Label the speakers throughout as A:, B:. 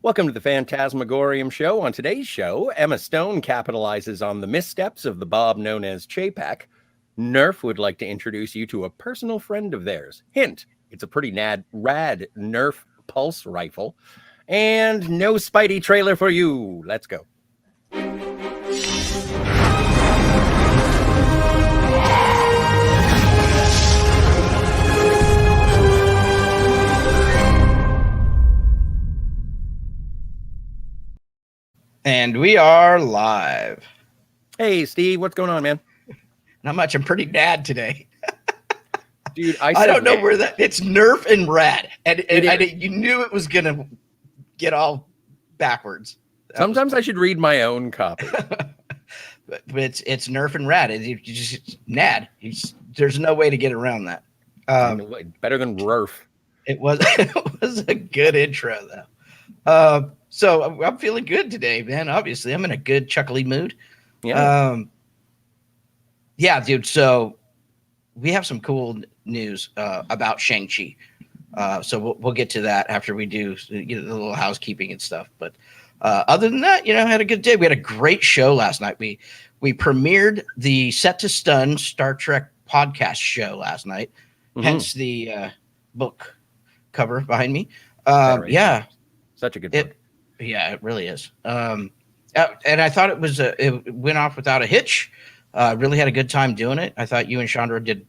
A: Welcome to the Fantasmagorium show. On today's show, Emma Stone capitalizes on the missteps of the Bob known as Chapek. Nerf would like to introduce you to a personal friend of theirs. Hint, it's a pretty rad Nerf pulse rifle. And no Spidey trailer for you. Let's go.
B: And we are live.
A: Hey, Steve, what's going on, man?
B: Not much. I'm pretty mad today.
A: Dude,
B: I don't know where that... It's Nerf and rad. And you knew it was going to get all backwards.
A: Sometimes I should read my own copy.
B: but it's Nerf and rad. It's just nad. There's no way to get around that.
A: Better than Nerf.
B: It was a good intro, though. So I'm feeling good today, man. Obviously, I'm in a good chuckly mood.
A: Yeah.
B: Yeah, dude. So we have some cool news about Shang-Chi. So we'll get to that after we do the little housekeeping and stuff. But other than that, I had a good day. We had a great show last night. We premiered the Set to Stun Star Trek podcast show last night. Mm-hmm. Hence the book cover behind me. Yeah.
A: Such a good book.
B: Yeah, it really is. And I thought it went off without a hitch. Really had a good time doing it. I thought you and Chandra did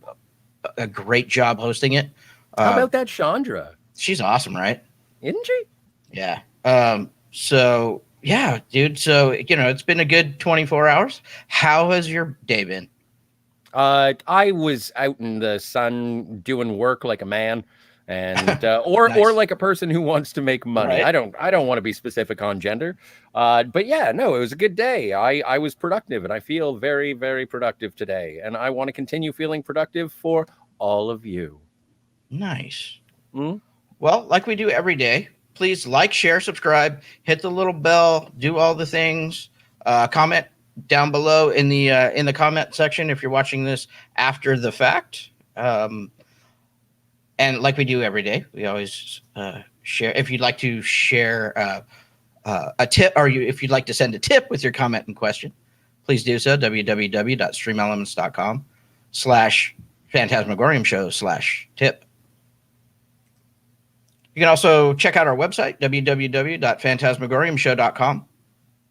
B: a great job hosting it.
A: How about that Chandra?
B: She's awesome, right?
A: Isn't she?
B: Yeah. So yeah, dude. So, it's been a good 24 hours. How has your day been?
A: I was out in the sun doing work like a man. And or like a person who wants to make money. Right. I don't want to be specific on gender, but yeah, no, it was a good day. I was productive, and I feel very, very productive today, and I want to continue feeling productive for all of you.
B: Nice. Mm-hmm. Well, like we do every day, please like, share, subscribe, hit the little bell, do all the things. Comment down below in the comment section if you're watching this after the fact. And like we do every day, we always share. If you'd like to share a tip, or if you'd like to send a tip with your comment and question, please do so. www.streamelements.com/Fantasmagorium-show/tip. You can also check out our website, www.fantasmagoriumshow.com.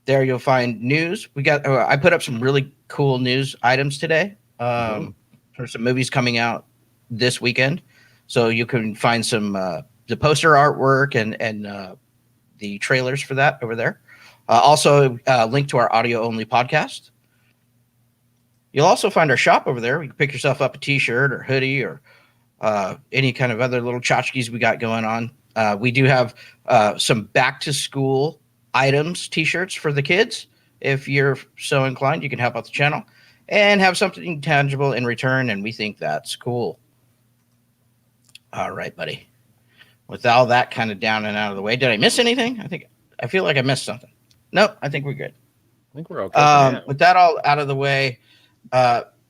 B: There you'll find news. I put up some really cool news items today for some movies coming out this weekend. So you can find some the poster artwork and the trailers for that over there. Also, link to our audio-only podcast. You'll also find our shop over there. You can pick yourself up a T-shirt or hoodie or any kind of other little tchotchkes we got going on. We do have some back-to-school items, T-shirts for the kids. If you're so inclined, you can help out the channel and have something tangible in return, and we think that's cool. All right, buddy. With all that kind of down and out of the way, did I miss anything? I feel like I missed something. Nope, I think we're good.
A: I think we're okay.
B: With that all out of the way,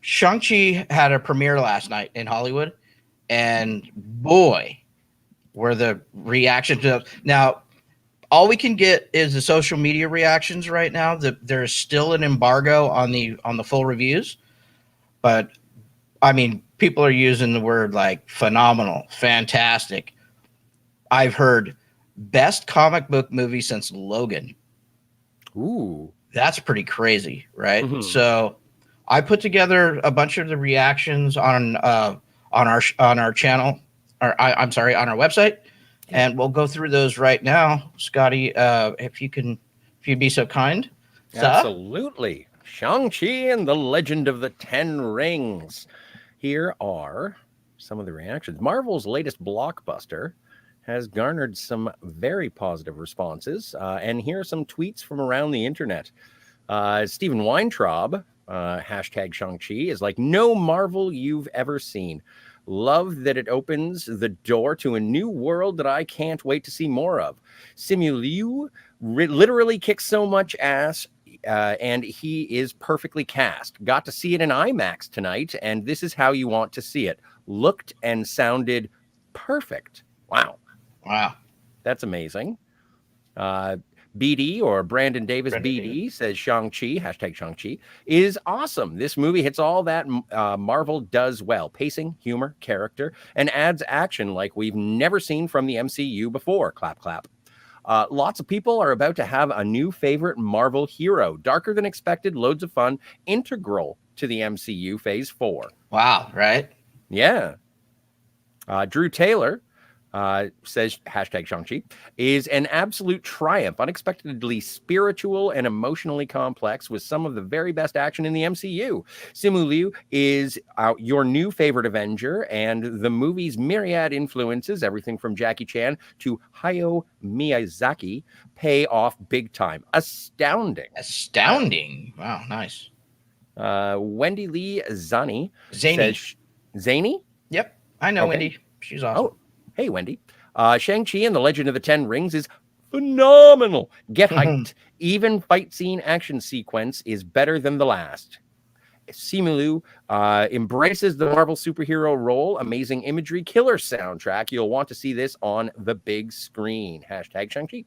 B: Shang-Chi had a premiere last night in Hollywood, and boy, were the reactions. Now, all we can get is the social media reactions right now. There's still an embargo on the full reviews, but I mean, people are using the word like phenomenal, fantastic. I've heard best comic book movie since Logan.
A: Ooh,
B: that's pretty crazy, right? Mm-hmm. So I put together a bunch of the reactions on our channel, or I'm sorry, on our website, and we'll go through those right now. Scotty, if you'd be so kind.
A: Absolutely. Shang-Chi and the Legend of the Ten Rings. Here are some of the reactions. Marvel's latest blockbuster has garnered some very positive responses. And here are some tweets from around the internet. Stephen Weintraub, hashtag Shang-Chi, is like, no Marvel you've ever seen. Love that it opens the door to a new world that I can't wait to see more of. Simu Liu literally kicks so much ass. And he is perfectly cast. Got to see it in IMAX tonight, and this is how you want to see it. Looked and sounded perfect. Wow.
B: Wow.
A: That's amazing. BD or Brandon Davis BD says Shang-Chi, hashtag Shang-Chi, is awesome. This movie hits all that Marvel does well. Pacing, humor, character, and adds action like we've never seen from the MCU before. Clap, clap. Lots of people are about to have a new favorite Marvel hero. Darker than expected, loads of fun, integral to the MCU Phase 4.
B: Wow, right?
A: Yeah. Drew Taylor says, hashtag Shang-Chi, is an absolute triumph, unexpectedly spiritual and emotionally complex with some of the very best action in the MCU. Simu Liu is your new favorite Avenger, and the movie's myriad influences, everything from Jackie Chan to Hayao Miyazaki, pay off big time. Astounding.
B: Astounding. Wow, nice.
A: Wendy Lee Zani
B: Zany.
A: says, Zany?
B: Yep, I know Wendy. She's awesome.
A: Oh, hey, Wendy. Shang-Chi and the Legend of the Ten Rings is phenomenal. Get hyped. Even fight scene action sequence is better than the last. Simu Liu embraces the Marvel superhero role. Amazing imagery, killer soundtrack. You'll want to see this on the big screen. Hashtag Shang-Chi.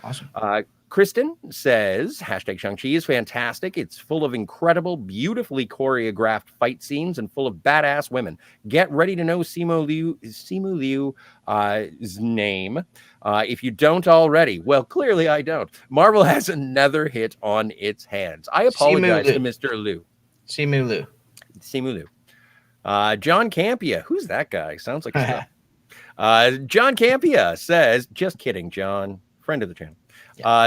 B: Awesome.
A: Kristen says, hashtag Shang-Chi is fantastic. It's full of incredible, beautifully choreographed fight scenes and full of badass women. Get ready to know Simu Liu's name. If you don't already, well, clearly I don't. Marvel has another hit on its hands. I apologize to Mr. Liu.
B: Simu Liu.
A: Simu Liu. John Campia. Who's that guy? Sounds like John Campia says, just kidding, John. Friend of the channel.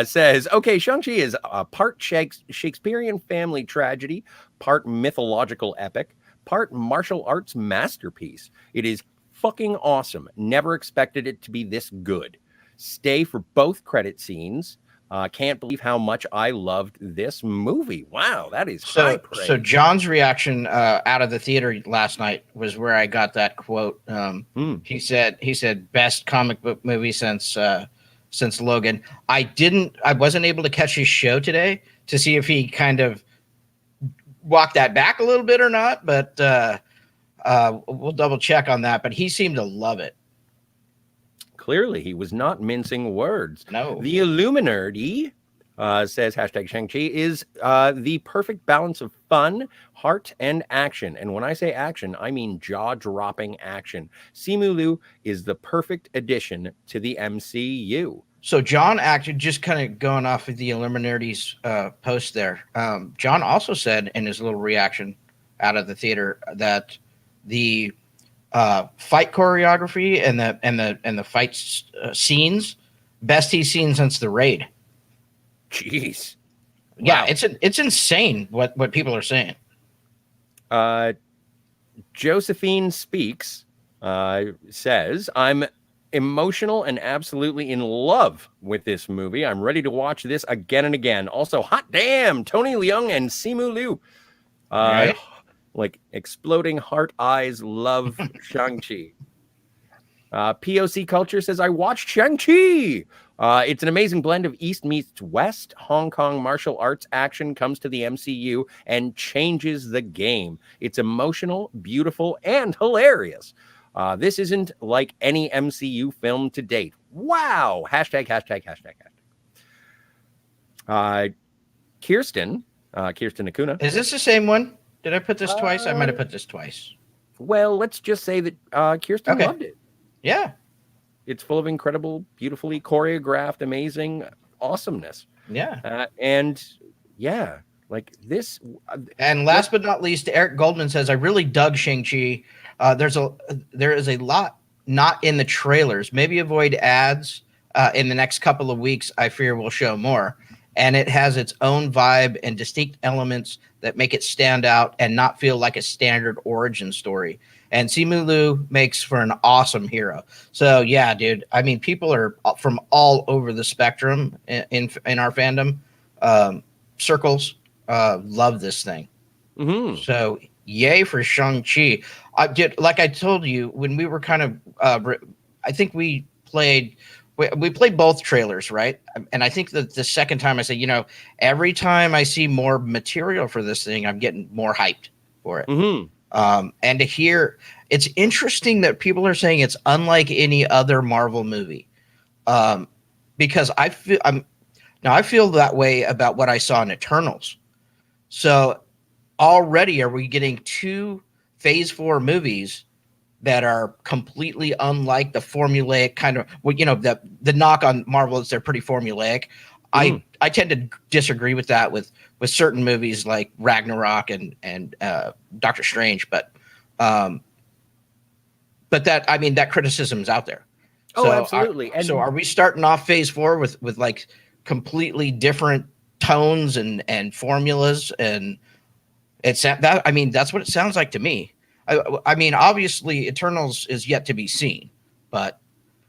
A: Says, okay, Shang-Chi is a part Shakespearean family tragedy, part mythological epic, part martial arts masterpiece. It is fucking awesome. Never expected it to be this good. Stay for both credit scenes. Can't believe how much I loved this movie. Wow, that is high praise.
B: So John's reaction out of the theater last night was where I got that quote. He said best comic book movie since Logan. I wasn't able to catch his show today to see if he kind of walked that back a little bit or not, but we'll double check on that. But he seemed to love it.
A: Clearly, he was not mincing words.
B: No.
A: The Illuminati says, hashtag Shang-Chi, is the perfect balance of fun, heart, and action. And when I say action, I mean jaw-dropping action. Simu Liu is the perfect addition to the MCU.
B: So John acted, just kind of going off of the Illuminati's post there. John also said in his little reaction out of the theater that the fight choreography and the fight scenes, best he's seen since the Raid.
A: Jeez.
B: Yeah, wow. It's insane what people are saying.
A: Josephine Speaks says, I'm emotional and absolutely in love with this movie. I'm ready to watch this again and again. Also, hot damn, Tony Leung and Simu Liu.
B: Right?
A: Like exploding heart eyes, love Shang-Chi. POC Culture says, I watched Shang-Chi. It's an amazing blend of East meets West. Hong Kong martial arts action comes to the MCU and changes the game. It's emotional, beautiful, and hilarious. This isn't like any MCU film to date. Wow. Hashtag. Kirsten Acuna.
B: Is this the same one? Did I put this twice? I might have put this twice.
A: Well, let's just say that Kirsten loved it.
B: Yeah.
A: It's full of incredible, beautifully choreographed, amazing awesomeness.
B: Yeah.
A: And yeah, like this.
B: And last but not least, Eric Goldman says, I really dug Shang-Chi. There is a lot not in the trailers. Maybe avoid ads in the next couple of weeks. I fear we'll show more. And it has its own vibe and distinct elements that make it stand out and not feel like a standard origin story. And Simu Liu makes for an awesome hero. So yeah, dude. I mean, people are from all over the spectrum in our fandom circles. Love this thing. Mm-hmm. So yay for Shang-Chi. Like I told you when we were kind of, I think we played both trailers, right? And I think that the second time I said, every time I see more material for this thing, I'm getting more hyped for it. Mm-hmm. And to hear, it's interesting that people are saying it's unlike any other Marvel movie. because I feel that way about what I saw in Eternals. So already are we getting two Phase 4 movies that are completely unlike the formulaic kind of, well, the knock on Marvel is they're pretty formulaic. I tend to disagree with that with certain movies like Ragnarok and Doctor Strange, but that, I mean, that criticism is out there.
A: Oh, absolutely.
B: So are we starting off Phase 4 with like completely different tones and formulas? And it's that, I mean, that's what it sounds like to me. I mean, obviously Eternals is yet to be seen, but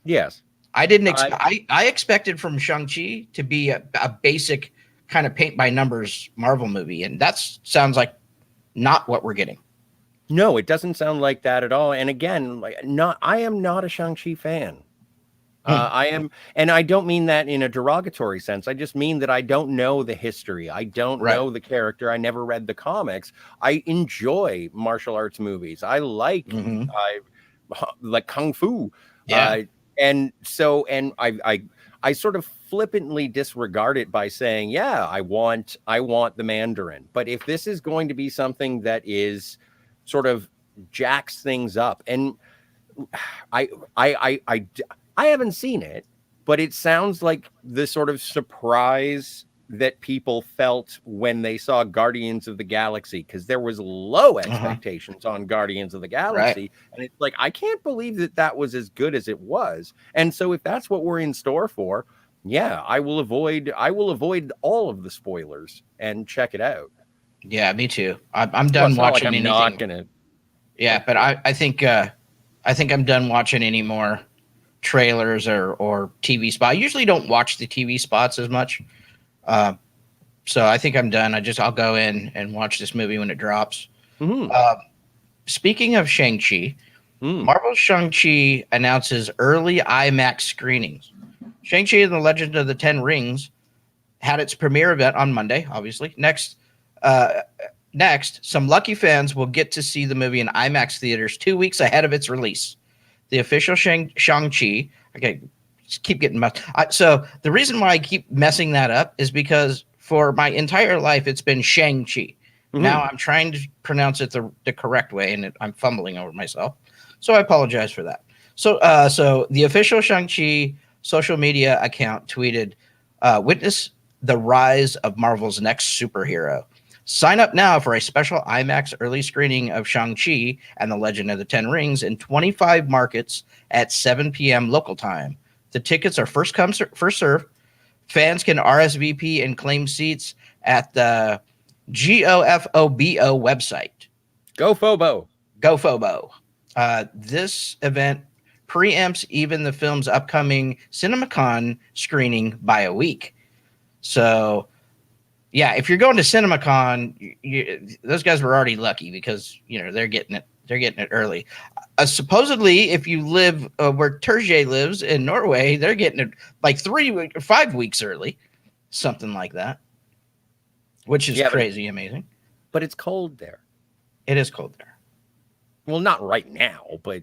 A: yes,
B: I didn't I expected from Shang-Chi to be a basic kind of paint by numbers Marvel movie, and that sounds like not what we're getting.
A: No, it doesn't sound like that at all. And again, I am not a Shang-Chi fan. I am, and I don't mean that in a derogatory sense. I just mean that I don't know the history. I don't know the character. I never read the comics. I enjoy martial arts movies. I like like kung fu.
B: Yeah.
A: And I sort of flippantly disregard it by saying, yeah, I want the Mandarin. But if this is going to be something that is sort of jacks things up, and I haven't seen it, but it sounds like the sort of surprise that people felt when they saw Guardians of the Galaxy, because there was low expectations on Guardians of the Galaxy. And it's like, I can't believe that was as good as it was. And so if that's what we're in store for, yeah, I will avoid all of the spoilers and check it out.
B: Yeah, me too. I'm done watching anything.
A: Not gonna.
B: Yeah, but I think I'm done watching any more trailers or TV spot. I usually don't watch the TV spots as much. So I think I'm done. I'll go in and watch this movie when it drops. Speaking of Shang-Chi, Marvel's Shang-Chi announces early IMAX screenings. Shang-Chi and the Legend of the Ten Rings had its premiere event on Monday, obviously. Next, some lucky fans will get to see the movie in IMAX theaters 2 weeks ahead of its release. The official Shang-Chi. Okay, just keep getting messed. So the reason why I keep messing that up is because for my entire life it's been Shang-Chi. Now I'm trying to pronounce it the correct way, and I'm fumbling over myself. So I apologize for that. So the official Shang-Chi social media account tweeted, "Witness the rise of Marvel's next superhero. Sign up now for a special IMAX early screening of Shang-Chi and the Legend of the Ten Rings in 25 markets at 7 p.m. local time. The tickets are first come, first serve. Fans can RSVP and claim seats at the GOFOBO website. GoFobo. This event preempts even the film's upcoming CinemaCon screening by a week. So, yeah, if you're going to CinemaCon, those guys were already lucky because they're getting it early. Supposedly, if you live where Terje lives in Norway, they're getting it like 5 weeks early, something like that, which is crazy, amazing.
A: But it's cold there.
B: It is cold there.
A: Well, not right now, but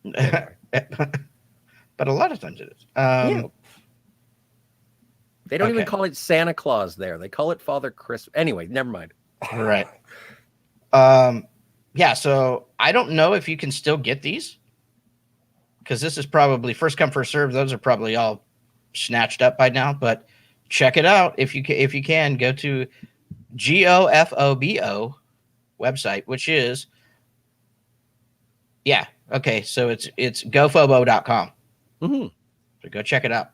B: but a lot of times it is.
A: They don't even call it Santa Claus there. They call it Father Christmas. Anyway, never mind.
B: Right. Yeah, so I don't know if you can still get these because this is probably first come, first serve. Those are probably all snatched up by now, but check it out. If you can, go to GOFOBO website, which is, so it's gofobo.com. So go check it out.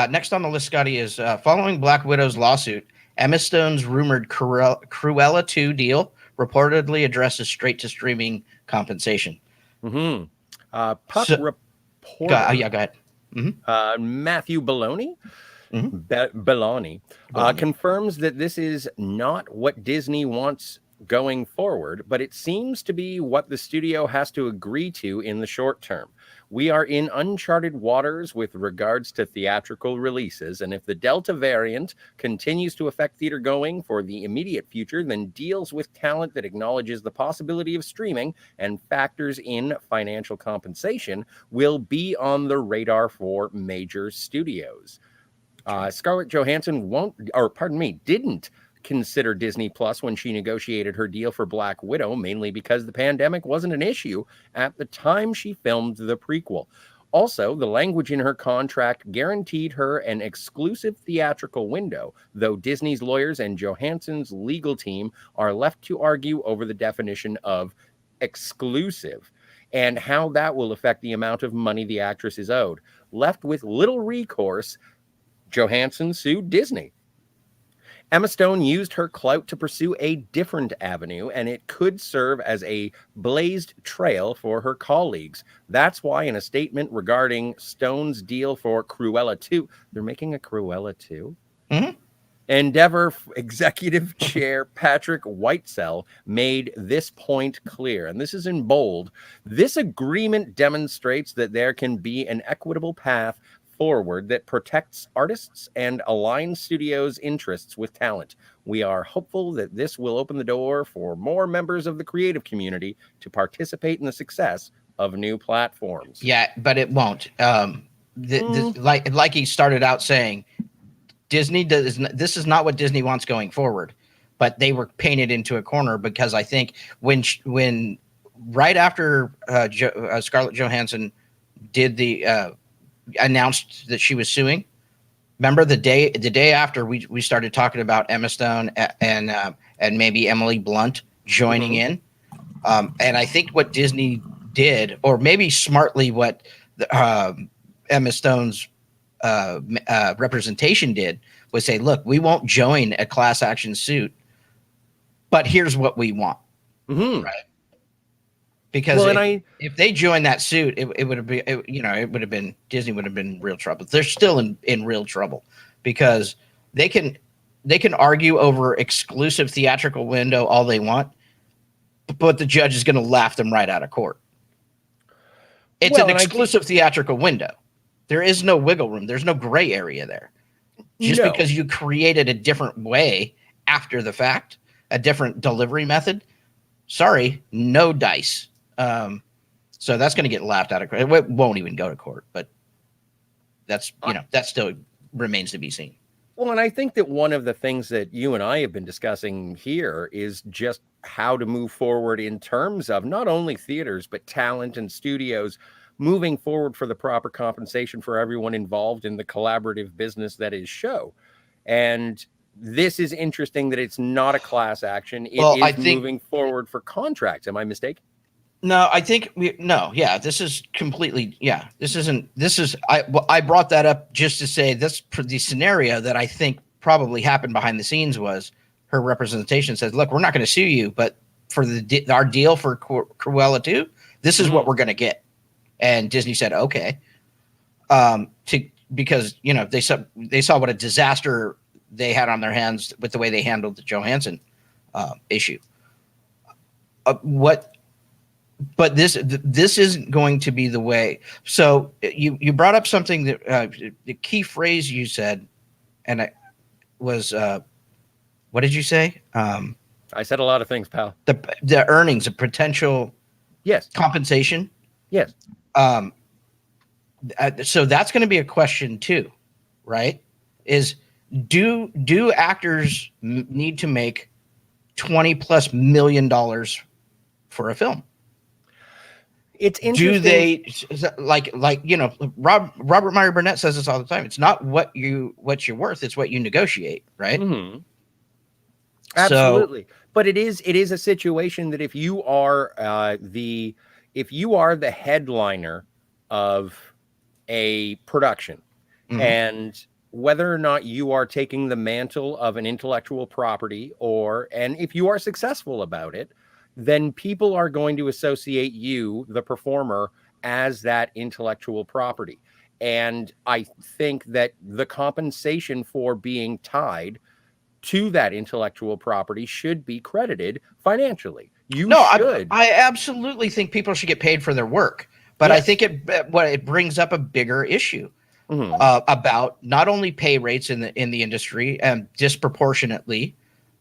B: Next on the list, Scotty, is following Black Widow's lawsuit, Emma Stone's rumored Cruella 2 deal reportedly addresses straight-to-streaming compensation.
A: Puck reporter.
B: Go ahead.
A: Matthew Belloni, confirms that this is not what Disney wants going forward, but it seems to be what the studio has to agree to in the short term. We are in uncharted waters with regards to theatrical releases, and if the Delta variant continues to affect theater going for the immediate future, then deals with talent that acknowledges the possibility of streaming and factors in financial compensation will be on the radar for major studios. Scarlett Johansson didn't consider Disney Plus when she negotiated her deal for Black Widow, mainly because the pandemic wasn't an issue at the time she filmed the prequel. Also, the language in her contract guaranteed her an exclusive theatrical window, though Disney's lawyers and Johansson's legal team are left to argue over the definition of exclusive and how that will affect the amount of money the actress is owed. Left with little recourse, Johansson sued Disney. Emma Stone used her clout to pursue a different avenue, and it could serve as a blazed trail for her colleagues. That's why, in a statement regarding Stone's deal for Cruella 2, they're making a Cruella 2?
B: Mm-hmm.
A: Endeavor Executive Chair Patrick Whitesell made this point clear, and this is in bold. This agreement demonstrates that there can be an equitable path forward that protects artists and aligns studios' interests with talent. We are hopeful that this will open the door for more members of the creative community to participate in the success of new platforms.
B: Yeah, but it won't. Like he started out saying, this is not what Disney wants going forward, but they were painted into a corner because I think when right after Scarlett Johansson did the announced that she was suing. Remember the day after we started talking about Emma Stone and maybe Emily Blunt joining in, and I think what Disney did, or maybe smartly what Emma Stone's representation did, was say, "Look, we won't join a class action suit, but here's what we want."
A: Mm-hmm.
B: Right. Because if they joined that suit, it would have been, it would have been, Disney would have been in real trouble. They're still in real trouble because they can argue over exclusive theatrical window all they want, but the judge is going to laugh them right out of court. It's an exclusive theatrical window. There is no wiggle room. There's no gray area there. Just because you created a different way after the fact, a different delivery method, sorry, no dice. So that's going to get laughed out of court. It won't even go to court, but that's, that still remains to be seen.
A: Well, and I think that one of the things that you and I have been discussing here is just how to move forward in terms of not only theaters, but talent and studios moving forward for the proper compensation for everyone involved in the collaborative business that is show. And this is interesting that it's not a class action. It is moving forward for contracts. Am I mistaken?
B: No, I think this is completely, I brought that up just to say this, the scenario that I think probably happened behind the scenes was her representation says, look, we're not going to sue you, but for our deal for Cruella 2, this is what we're going to get. And Disney said, okay. Because, they saw what a disaster they had on their hands with the way they handled the Johansson issue. But this isn't going to be the way. So you brought up something that the key phrase you said, and it was what did you say?
A: I said a lot of things, pal.
B: The earnings, the potential compensation.
A: Yes.
B: So that's going to be a question too, right? Is do actors need to make $20+ million for a film?
A: It's interesting.
B: Do they Robert Meyer Burnett says this all the time. It's not what you're worth, it's what you negotiate, right?
A: Mm-hmm. Absolutely. But it is a situation that if you are the headliner of a production, and whether or not you are taking the mantle of an intellectual property, and if you are successful about it, then people are going to associate you, the performer, as that intellectual property. And I think that the compensation for being tied to that intellectual property should be credited financially. I absolutely think people should get paid for their work.
B: But I
A: Yes.
B: think it brings up a bigger issue
A: Mhm.
B: about not only pay rates in the industry and disproportionately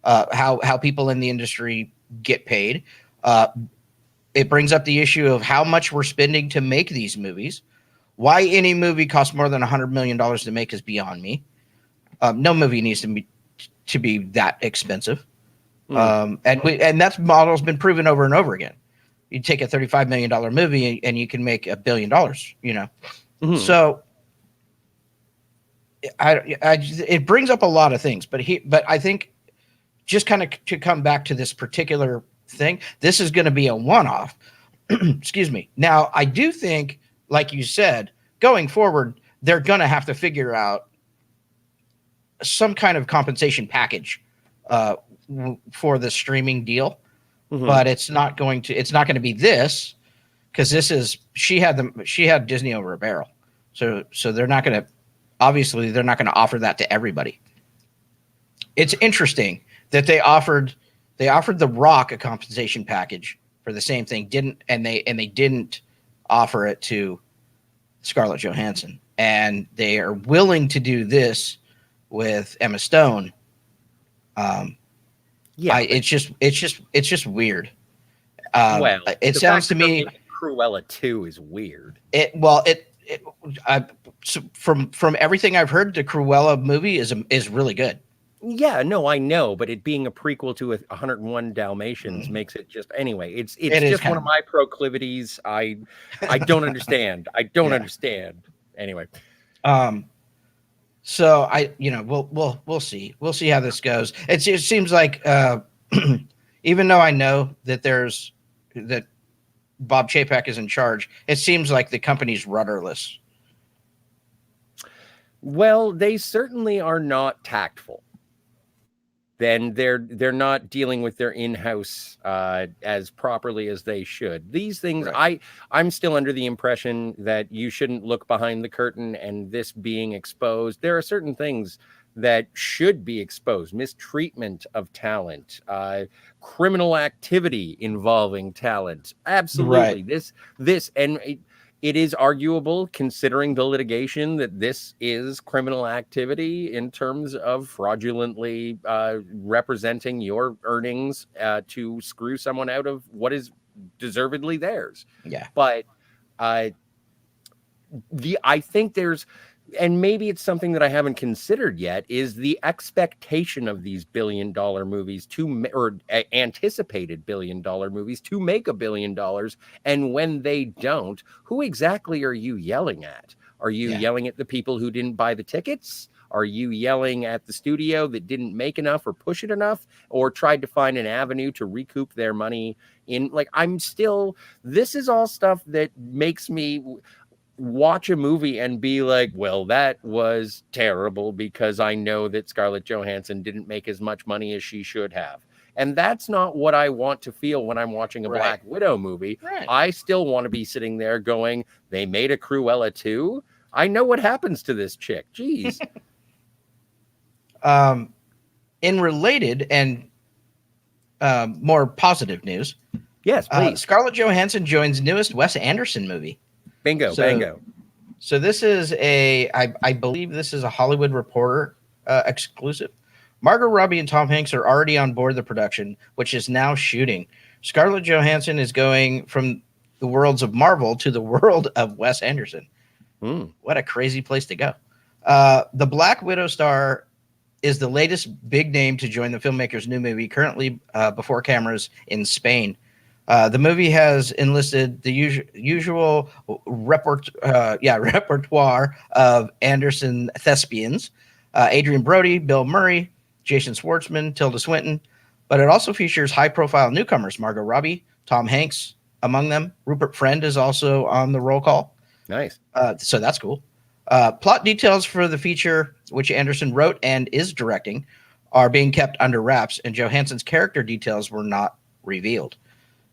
B: how people in the industry get paid. It brings up the issue of how much we're spending to make these movies. Why any movie costs more than $100 million to make is beyond me. No movie needs to be that expensive.
A: Mhm.
B: And that model's been proven over and over again. You take a $35 million movie and you can make $1 billion,
A: Mhm.
B: So it brings up a lot of things, but I think just kind of to come back to this particular thing, this is going to be a one-off. Excuse me. Now, I do think, like you said, going forward, they're going to have to figure out some kind of compensation package uh, for the streaming deal,
A: Mhm.
B: but it's not going to be this, because she had Disney over a barrel, so they're not going to offer that to everybody. It's interesting that they offered The Rock a compensation package for the same thing, they didn't offer it to Scarlett Johansson, and they are willing to do this with Emma Stone.
A: Yeah, but
B: It's just weird.
A: well,
B: It
A: the
B: sounds
A: fact
B: to
A: that they're
B: me
A: making Cruella 2 is weird.
B: so from everything I've heard, the Cruella movie is really good.
A: Yeah, no, I know, but it being a prequel to 101 Dalmatians
B: Mhm.
A: makes it just anyway. It's
B: It is
A: just one
B: kind
A: of my proclivities. I don't understand. I don't
B: yeah.
A: understand. Anyway,
B: Um, so we'll see. We'll see how this goes. It seems like even though I know that Bob Chapek is in charge, it seems like the company's rudderless.
A: well, they certainly are not tactful. Then they're not dealing with their in-house as properly as they should. These things,
B: Right.
A: I'm still under the impression that you shouldn't look behind the curtain, and this being exposed, there are certain things that should be exposed: mistreatment of talent, criminal activity involving talent.
B: Right.
A: Absolutely, this and. It is arguable, considering the litigation, that this is criminal activity in terms of fraudulently representing your earnings to screw someone out of what is deservedly theirs.
B: Yeah.
A: But uh, I think there's, and maybe it's something that I haven't considered yet, is the expectation of these billion-dollar movies or anticipated billion-dollar movies to make $1 billion. And when they don't, who exactly are you yelling at? Are you
B: Yeah.
A: yelling at the people who didn't buy the tickets? Are you yelling at the studio that didn't make enough or push it enough, or tried to find an avenue to recoup their money in? Like, this is all stuff that makes me watch a movie and be like, well, that was terrible because I know that Scarlett Johansson didn't make as much money as she should have. And that's not what I want to feel when I'm watching a
B: Right.
A: Black Widow movie.
B: Right.
A: I still want to be sitting there going, they made a Cruella 2. I know what happens to this chick. Jeez.
B: In related and more positive news,
A: Yes, please.
B: Scarlett Johansson joins newest Wes Anderson movie.
A: Bingo, bango.
B: So this is I believe this is a Hollywood Reporter exclusive. Margot Robbie and Tom Hanks are already on board the production, which is now shooting. Scarlett Johansson is going from the worlds of Marvel to the world of Wes Anderson. What a crazy place to go. The Black Widow star is the latest big name to join the filmmaker's new movie, currently before cameras in Spain. The movie has enlisted the usual repertoire of Anderson thespians, Adrian Brody, Bill Murray, Jason Schwartzman, Tilda Swinton, but it also features high-profile newcomers, Margot Robbie, Tom Hanks among them. Rupert Friend is also on the roll call.
A: Nice.
B: So that's cool. Plot details for the feature, which Anderson wrote and is directing, are being kept under wraps, and Johansson's character details were not revealed.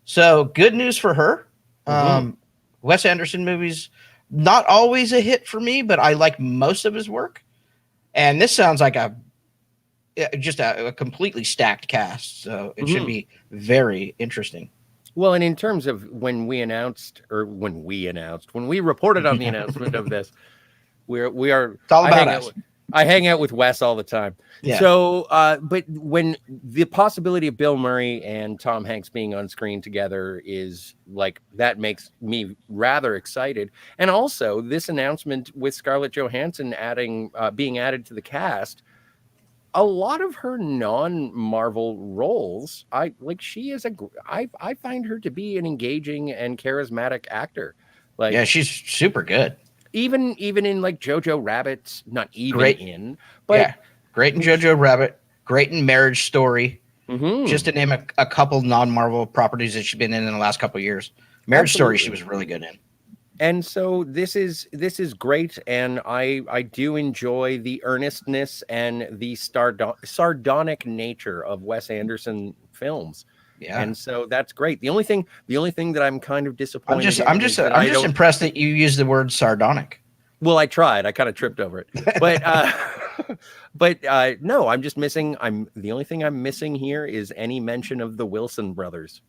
B: So good news for her. Wes Anderson movies, not always a hit for me, but I like most of his work. And this sounds like just a completely stacked cast. So it should be very interesting.
A: Well, and in terms of when we reported on the announcement of this, we are.
B: It's all
A: I
B: about
A: hang out.
B: us.
A: I hang out with Wes all the time.
B: Yeah.
A: So, but when the possibility of Bill Murray and Tom Hanks being on screen together is like that makes me rather excited. And also this announcement with Scarlett Johansson being added to the cast. A lot of her non-Marvel roles, I find her to be an engaging and charismatic actor. Like
B: Yeah, she's super good.
A: even in like Jojo Rabbit, not even
B: Great.
A: in, but
B: Yeah. Great in Jojo Rabbit. Great in Marriage Story.
A: Mhm.
B: Just to name a couple non-Marvel properties that she's been in the last couple of years. Marriage Story, she was really good in.
A: And so this is great, and I do enjoy the earnestness and the sardonic nature of Wes Anderson films.
B: Yeah.
A: And so that's great. The only thing that I'm kind of disappointed
B: I'm
A: in
B: just
A: is that I don't.
B: impressed that you used the word sardonic.
A: Well, I tried. I kind of tripped over it, but no, I'm just missing. The only thing I'm missing here is any mention of the Wilson brothers.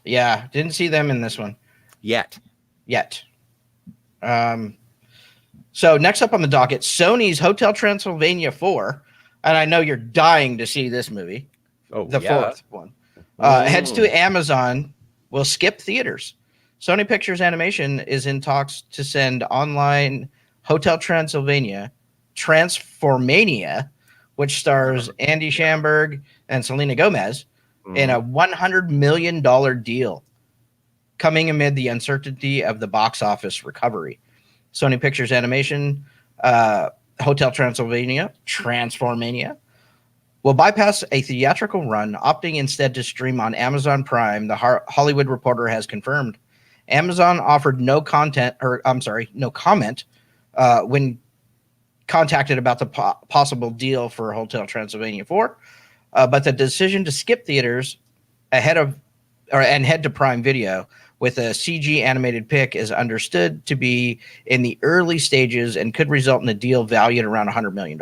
B: Yeah, didn't see them in this one
A: Yet.
B: So next up on the docket, Sony's Hotel Transylvania 4, and I know you're dying to see this movie.
A: Oh,
B: the
A: yeah.
B: fourth one heads to Amazon. Will skip theaters. Sony Pictures Animation is in talks to send online Hotel Transylvania Transformania, which stars Andy Samberg and Selena Gomez, in a $100 million deal, coming amid the uncertainty of the box office recovery. Sony Pictures Animation Hotel Transylvania Transformania will bypass a theatrical run, opting instead to stream on Amazon Prime, the Hollywood Reporter has confirmed. Amazon offered no comment when contacted about the possible deal for Hotel Transylvania 4, but the decision to skip theaters and head to Prime Video with a CG animated pick is understood to be in the early stages and could result in a deal valued around $100 million.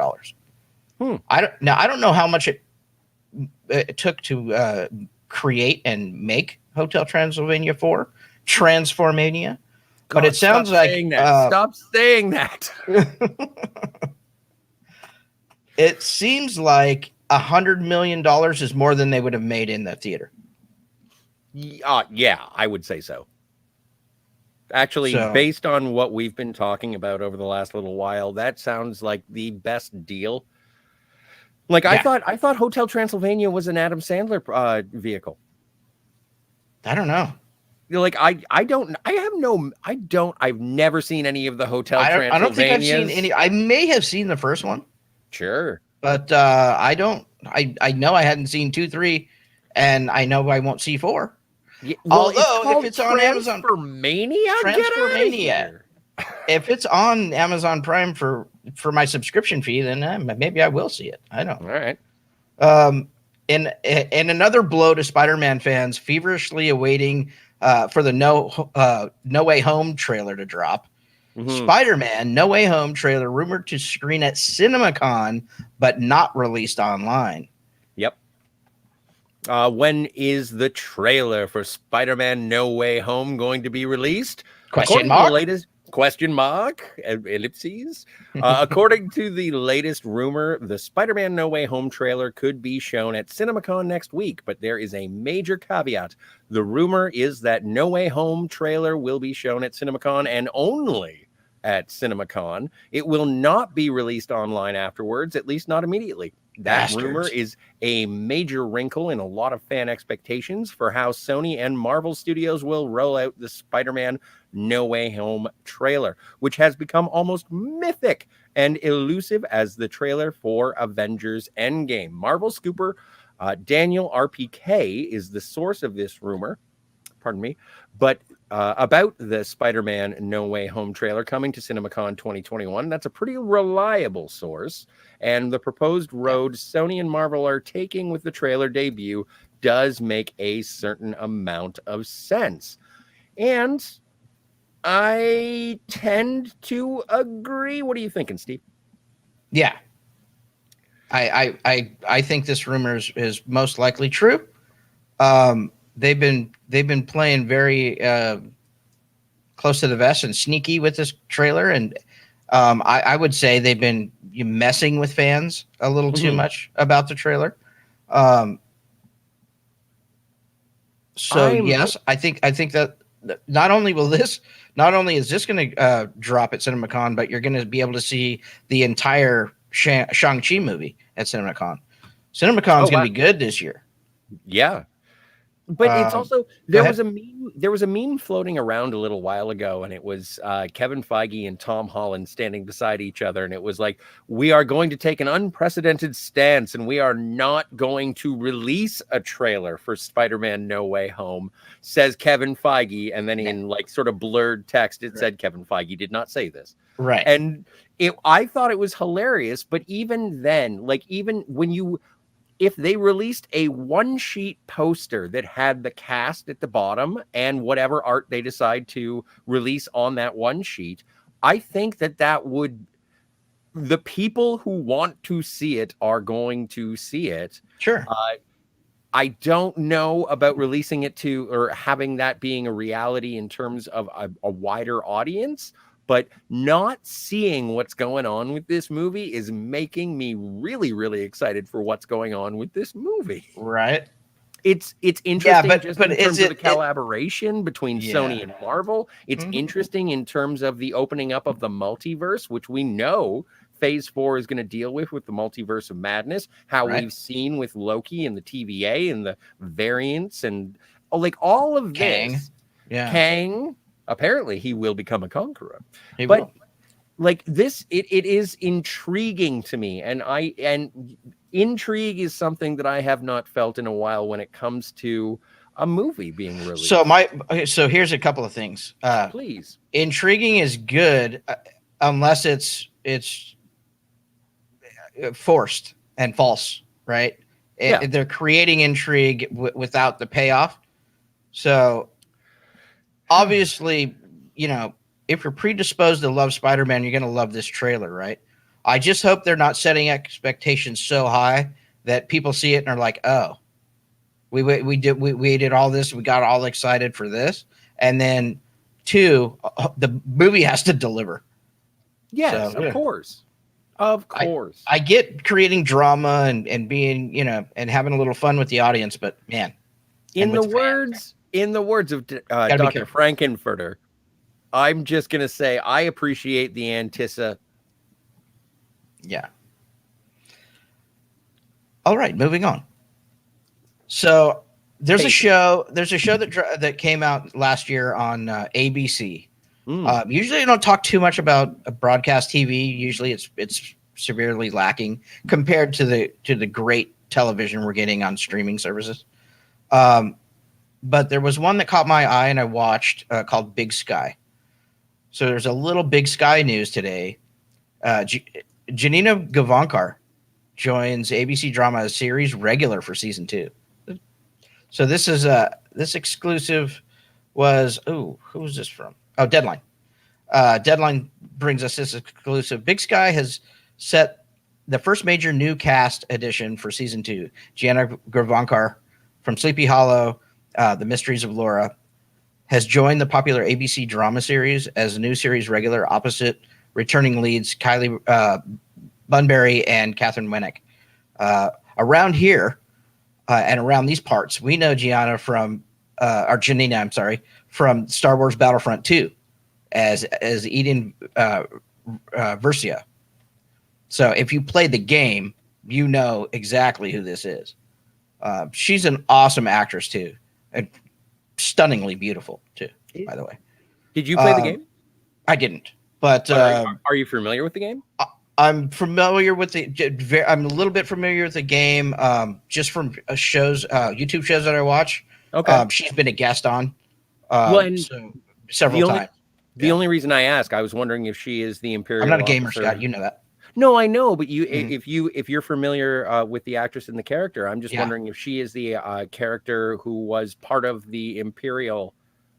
B: I don't know how much it took to create and make Hotel Transylvania 4 Transformania, but it sounds like
A: stop saying that.
B: It seems like $100 million is more than they would have made in the theater.
A: Yeah, I would say so. Actually, based on what we've been talking about over the last little while, that sounds like the best deal. Like, yeah. I thought Hotel Transylvania was an Adam Sandler vehicle.
B: I don't know.
A: Like, I've never seen any of the Hotel Transylvanias.
B: I don't think I've seen any. I may have seen the first one.
A: Sure.
B: But I know I hadn't seen 2, 3, and I know I won't see 4.
A: Yeah, well,
B: although if it's on Amazon
A: Transformania,
B: if it's on Amazon Prime for my subscription fee, then maybe I will see it. I don't.
A: All right.
B: In another blow to Spider-Man fans feverishly awaiting for the No Way Home trailer to drop. Mm-hmm. Spider-Man No Way Home trailer rumored to screen at CinemaCon, but not released online.
A: Yep. When is the trailer for Spider-Man No Way Home going to be released?
B: Question mark?
A: Ellipses. According to the latest rumor, the Spider-Man No Way Home trailer could be shown at CinemaCon next week, but there is a major caveat. The rumor is that No Way Home trailer will be shown at CinemaCon and only at CinemaCon. It will not be released online afterwards, at least not immediately. That rumor is a major wrinkle in a lot of fan expectations for how Sony and Marvel Studios will roll out the Spider-Man No Way Home trailer, which has become almost mythic and elusive as the trailer for Avengers Endgame. Marvel scooper Daniel RPK is the source of this rumor. Pardon me. But about the Spider-Man No Way Home trailer coming to CinemaCon 2021, that's a pretty reliable source. And the proposed road Sony and Marvel are taking with the trailer debut does make a certain amount of sense. And I tend to agree. What are you thinking, Steve?
B: Yeah. I think this rumor is most likely true. they've been playing very close to the vest and sneaky with this trailer, and I would say they've been messing with fans a little too much about the trailer. So yes, I think that not only is this going to drop at CinemaCon, but you're going to be able to see the entire Shang-Chi movie at CinemaCon. CinemaCon is going to be good this year.
A: Yeah. But it's also there was a meme floating around a little while ago, and it was Kevin Feige and Tom Holland standing beside each other, and it was like, we are going to take an unprecedented stance, and we are not going to release a trailer for Spider-Man No Way Home, says Kevin Feige, and then in like sort of blurred text it said Kevin Feige did not say this.
B: Right.
A: And I thought it was hilarious, but even then, like even when if they released a one-sheet poster that had the cast at the bottom and whatever art they decide to release on that one sheet, I think that would, the people who want to see it are going to see it.
B: Sure.
A: I don't know about releasing it to, or having that being a reality in terms of a wider audience, but not seeing what's going on with this movie is making me really, really excited for what's going on with this movie.
B: Right.
A: It's interesting,
B: but
A: in terms of the collaboration between Sony and Marvel. It's interesting in terms of the opening up of the multiverse, which we know Phase 4 is going to deal with the Multiverse of Madness, how we've seen with Loki and the TVA and the variants and like all of
B: Kang.
A: this.
B: Yeah.
A: Kang. Apparently he will become a conqueror.
B: He will.
A: Like this, it is intriguing to me. And intrigue is something that I have not felt in a while when it comes to a movie being released.
B: So here's a couple of things.
A: Please.
B: Intriguing is good unless it's forced and false, right? They're creating intrigue without the payoff. So obviously, if you're predisposed to love Spider-Man, you're going to love this trailer, right? I just hope they're not setting expectations so high that people see it and are like, "Oh, we did all this, we got all excited for this," and then two, the movie has to deliver.
A: Yes, of course. Of course.
B: I get creating drama and being, and having a little fun with the audience, but man,
A: in the words of Dr. Frankenfurter, I'm just going to say I appreciate the Antissa.
B: Yeah. All right, moving on. So there's a show that came out last year on ABC. Usually I don't talk too much about broadcast TV. Usually it's severely lacking compared to the great television we're getting on streaming services. But there was one that caught my eye and I watched called Big Sky. So there's a little Big Sky news today. Janina Gavankar joins ABC Drama series regular for season 2. So this is this exclusive was who was this from? Oh, Deadline. Deadline brings us this exclusive. Big Sky has set the first major new cast addition for season 2. Gianna Gavankar from Sleepy Hollow, The Mysteries of Laura, has joined the popular ABC drama series as a new series regular opposite returning leads Kylie Bunbury and Catherine Winnick. Around here and around these parts, we know Gianna from Janina, I'm sorry, from Star Wars Battlefront 2 as Eden Versio. So if you played the game, you know exactly who this is. She's an awesome actress too, and stunningly beautiful too, by the way.
A: Did you play the game?
B: I didn't, but
A: are you familiar with the game?
B: I'm familiar with I'm a little bit familiar with the game, just from shows, YouTube shows that I watch.
A: Okay.
B: She's been a guest on
A: several
B: times.
A: The only reason I ask, I was wondering if she is the Imperial.
B: I'm not a gamer,
A: officer.
B: Scott. You know that.
A: No, I know, but if you're familiar with the actress and the character, I'm just wondering if she is the character who was part of the Imperial,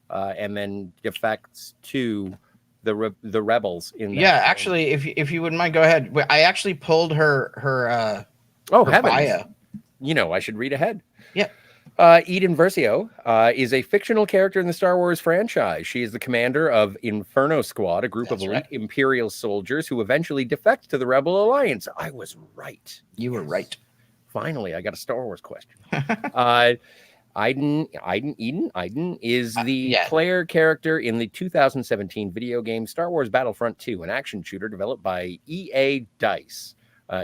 A: and then defects to the rebels in.
B: Actually, if you wouldn't mind, go ahead. I actually pulled her
A: heavens.
B: bio.
A: I should read ahead.
B: Yeah.
A: Eden Versio is a fictional character in the Star Wars franchise. She is the commander of Inferno Squad, a group of
B: That's
A: elite
B: right.
A: Imperial soldiers who eventually defect to the Rebel Alliance. I was right.
B: You were right.
A: Finally, I got a Star Wars question. Eden is the
B: Yeah.
A: player character in the 2017 video game Star Wars Battlefront 2, an action shooter developed by EA Dice.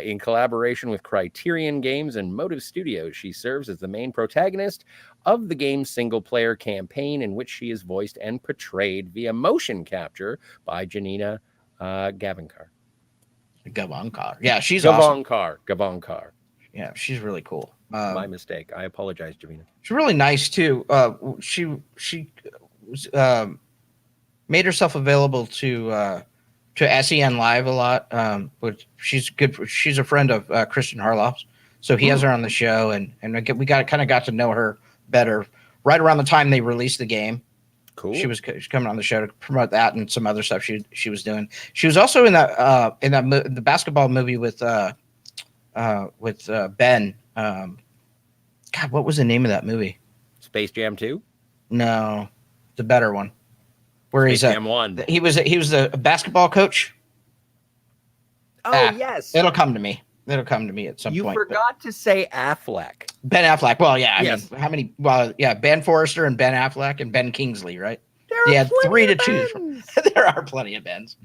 A: In collaboration with Criterion Games and Motive Studios, she serves as the main protagonist of the game's single-player campaign, in which she is voiced and portrayed via motion capture by Janina Gavankar.
B: Gavankar. Yeah, she's awesome.
A: Gavankar.
B: Yeah, she's really cool.
A: My mistake. I apologize, Javina.
B: She's really nice too. She made herself available to SEN Live a lot. But she's good. She's a friend of Christian Harloff's, so he has her on the show, and we got to know her better right around the time they released the game.
A: Cool.
B: She's coming on the show to promote that and some other stuff she was doing. She was also in the basketball movie with Ben. God, what was the name of that movie?
A: Space Jam 2?
B: No, the better one. Where
A: Space Jam 1.
B: He was a basketball coach.
A: Oh, yes.
B: It'll come to me. It'll come to me at some point.
A: You forgot to say Affleck.
B: Ben Affleck. Well, yeah.
A: Yes.
B: I mean, how many? Well, yeah. Ben Forrester and Ben Affleck and Ben Kingsley, right?
A: There
B: Yeah,
A: are plenty
B: 3 to
A: of
B: choose
A: Bens.
B: from. There are plenty of Bens.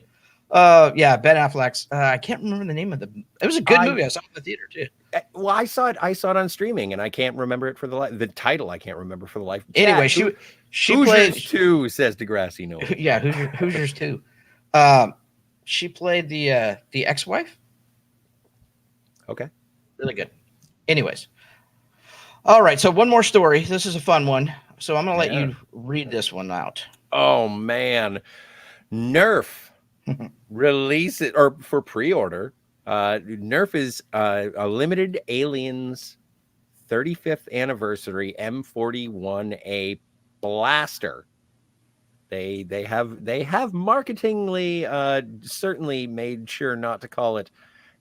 B: Yeah, Ben Affleck's. I can't remember the name of it was a good movie. I saw it in the theater too.
A: Well, I saw it on streaming, and I can't remember it for the title. I can't remember for the life.
B: Anyway, she
A: Hoosiers
B: played
A: 2, says Degrassi. No.
B: Yeah, Hoosiers too. She played the ex-wife.
A: Okay.
B: Really good. Anyways, all right. So one more story. This is a fun one. So I'm gonna let you read this one out.
A: Oh man, Nerf release it or for pre-order. Nerf is a limited Aliens 35th anniversary M41A blaster. They have marketingly certainly made sure not to call it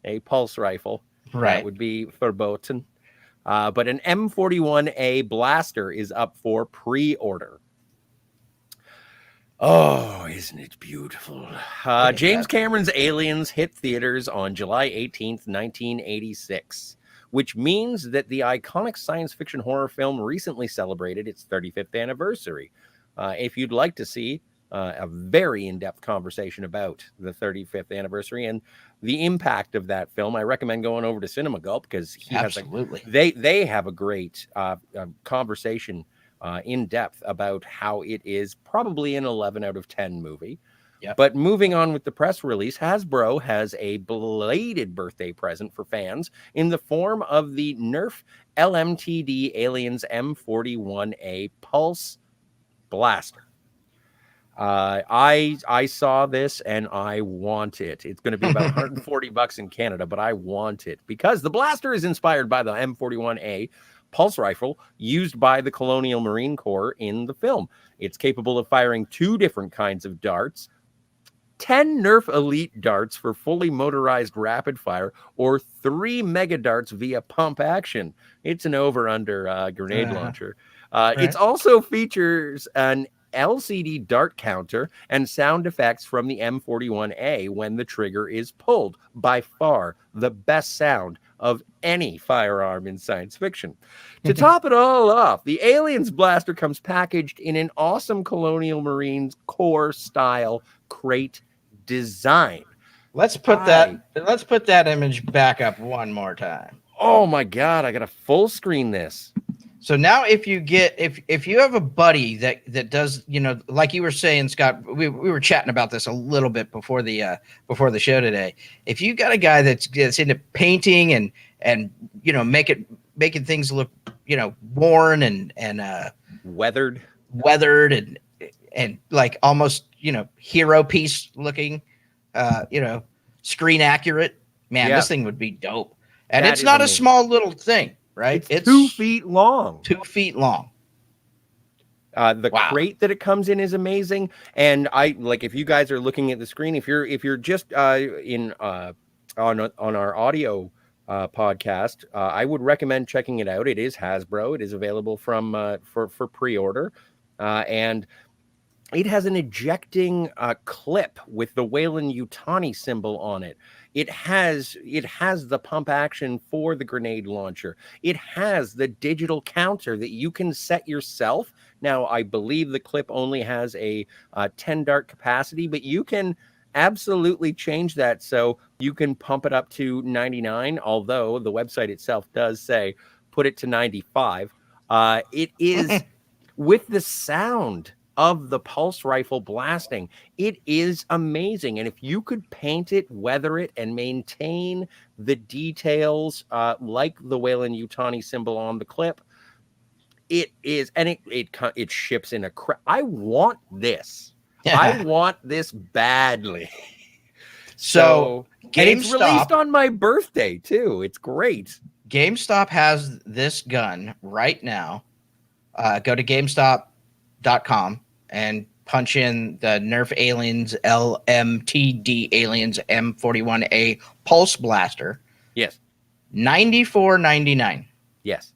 A: a pulse rifle.
B: Right.
A: That would be verboten. But an M41A blaster is up for pre-order. Oh, isn't it beautiful? James Cameron's Aliens hit theaters on July 18th, 1986, which means that the iconic science fiction horror film recently celebrated its 35th anniversary. If you'd like to see a very in-depth conversation about the 35th anniversary and the impact of that film, I recommend going over to Cinema Gulp, because they have a great conversation in depth about how it is probably an 11 out of 10 movie.
B: Yep.
A: But moving on with the press release, Hasbro has a belated birthday present for fans in the form of the Nerf Lmtd Aliens M41A Pulse Blaster. I saw this and I want it. It's going to be about $140 in Canada, but I want it because the blaster is inspired by the M41A pulse rifle used by the Colonial Marine Corps in the film. It's capable of firing 2 different kinds of darts, 10 Nerf Elite darts for fully motorized rapid fire, or 3 mega darts via pump action. It's an over-under grenade launcher. It also features an LCD dart counter and sound effects from the M41A when the trigger is pulled. By far the best sound of any firearm in science fiction. To top it all off, the Aliens blaster comes packaged in an awesome Colonial Marines Corps style crate design.
B: Let's put that image back up one more time.
A: Oh my god, I gotta full screen this.
B: So now if you have a buddy that does, like you were saying, Scott, we were chatting about this a little bit before the show today. If you got a guy that's into painting and making things look, worn and
A: weathered
B: and like almost, hero piece looking, screen accurate, man, this thing would be dope. And it's not amazing. A small little thing. Right,
A: it's 2 feet long.
B: 2 feet long.
A: The crate that it comes in is amazing, and if you guys are looking at the screen, if you're just on our audio podcast. I would recommend checking it out. It is Hasbro. It is available from for pre-order, and it has an ejecting clip with the Weyland-Yutani symbol on it. It has the pump action for the grenade launcher. It has the digital counter that you can set yourself. Now, I believe the clip only has a 10 dart capacity, but you can absolutely change that so you can pump it up to 99, although the website itself does say put it to 95. It is with the sound of the pulse rifle blasting. It is amazing. And if you could paint it, weather it, and maintain the details like the Weyland-Yutani symbol on the clip, it is, and it ships in a I want this. I want this badly.
B: So
A: and it's released on my birthday too. It's great.
B: GameStop has this gun right now. Go to GameStop.com and punch in the Nerf Aliens Lmtd Aliens M41A Pulse Blaster.
A: Yes.
B: $94.99.
A: Yes.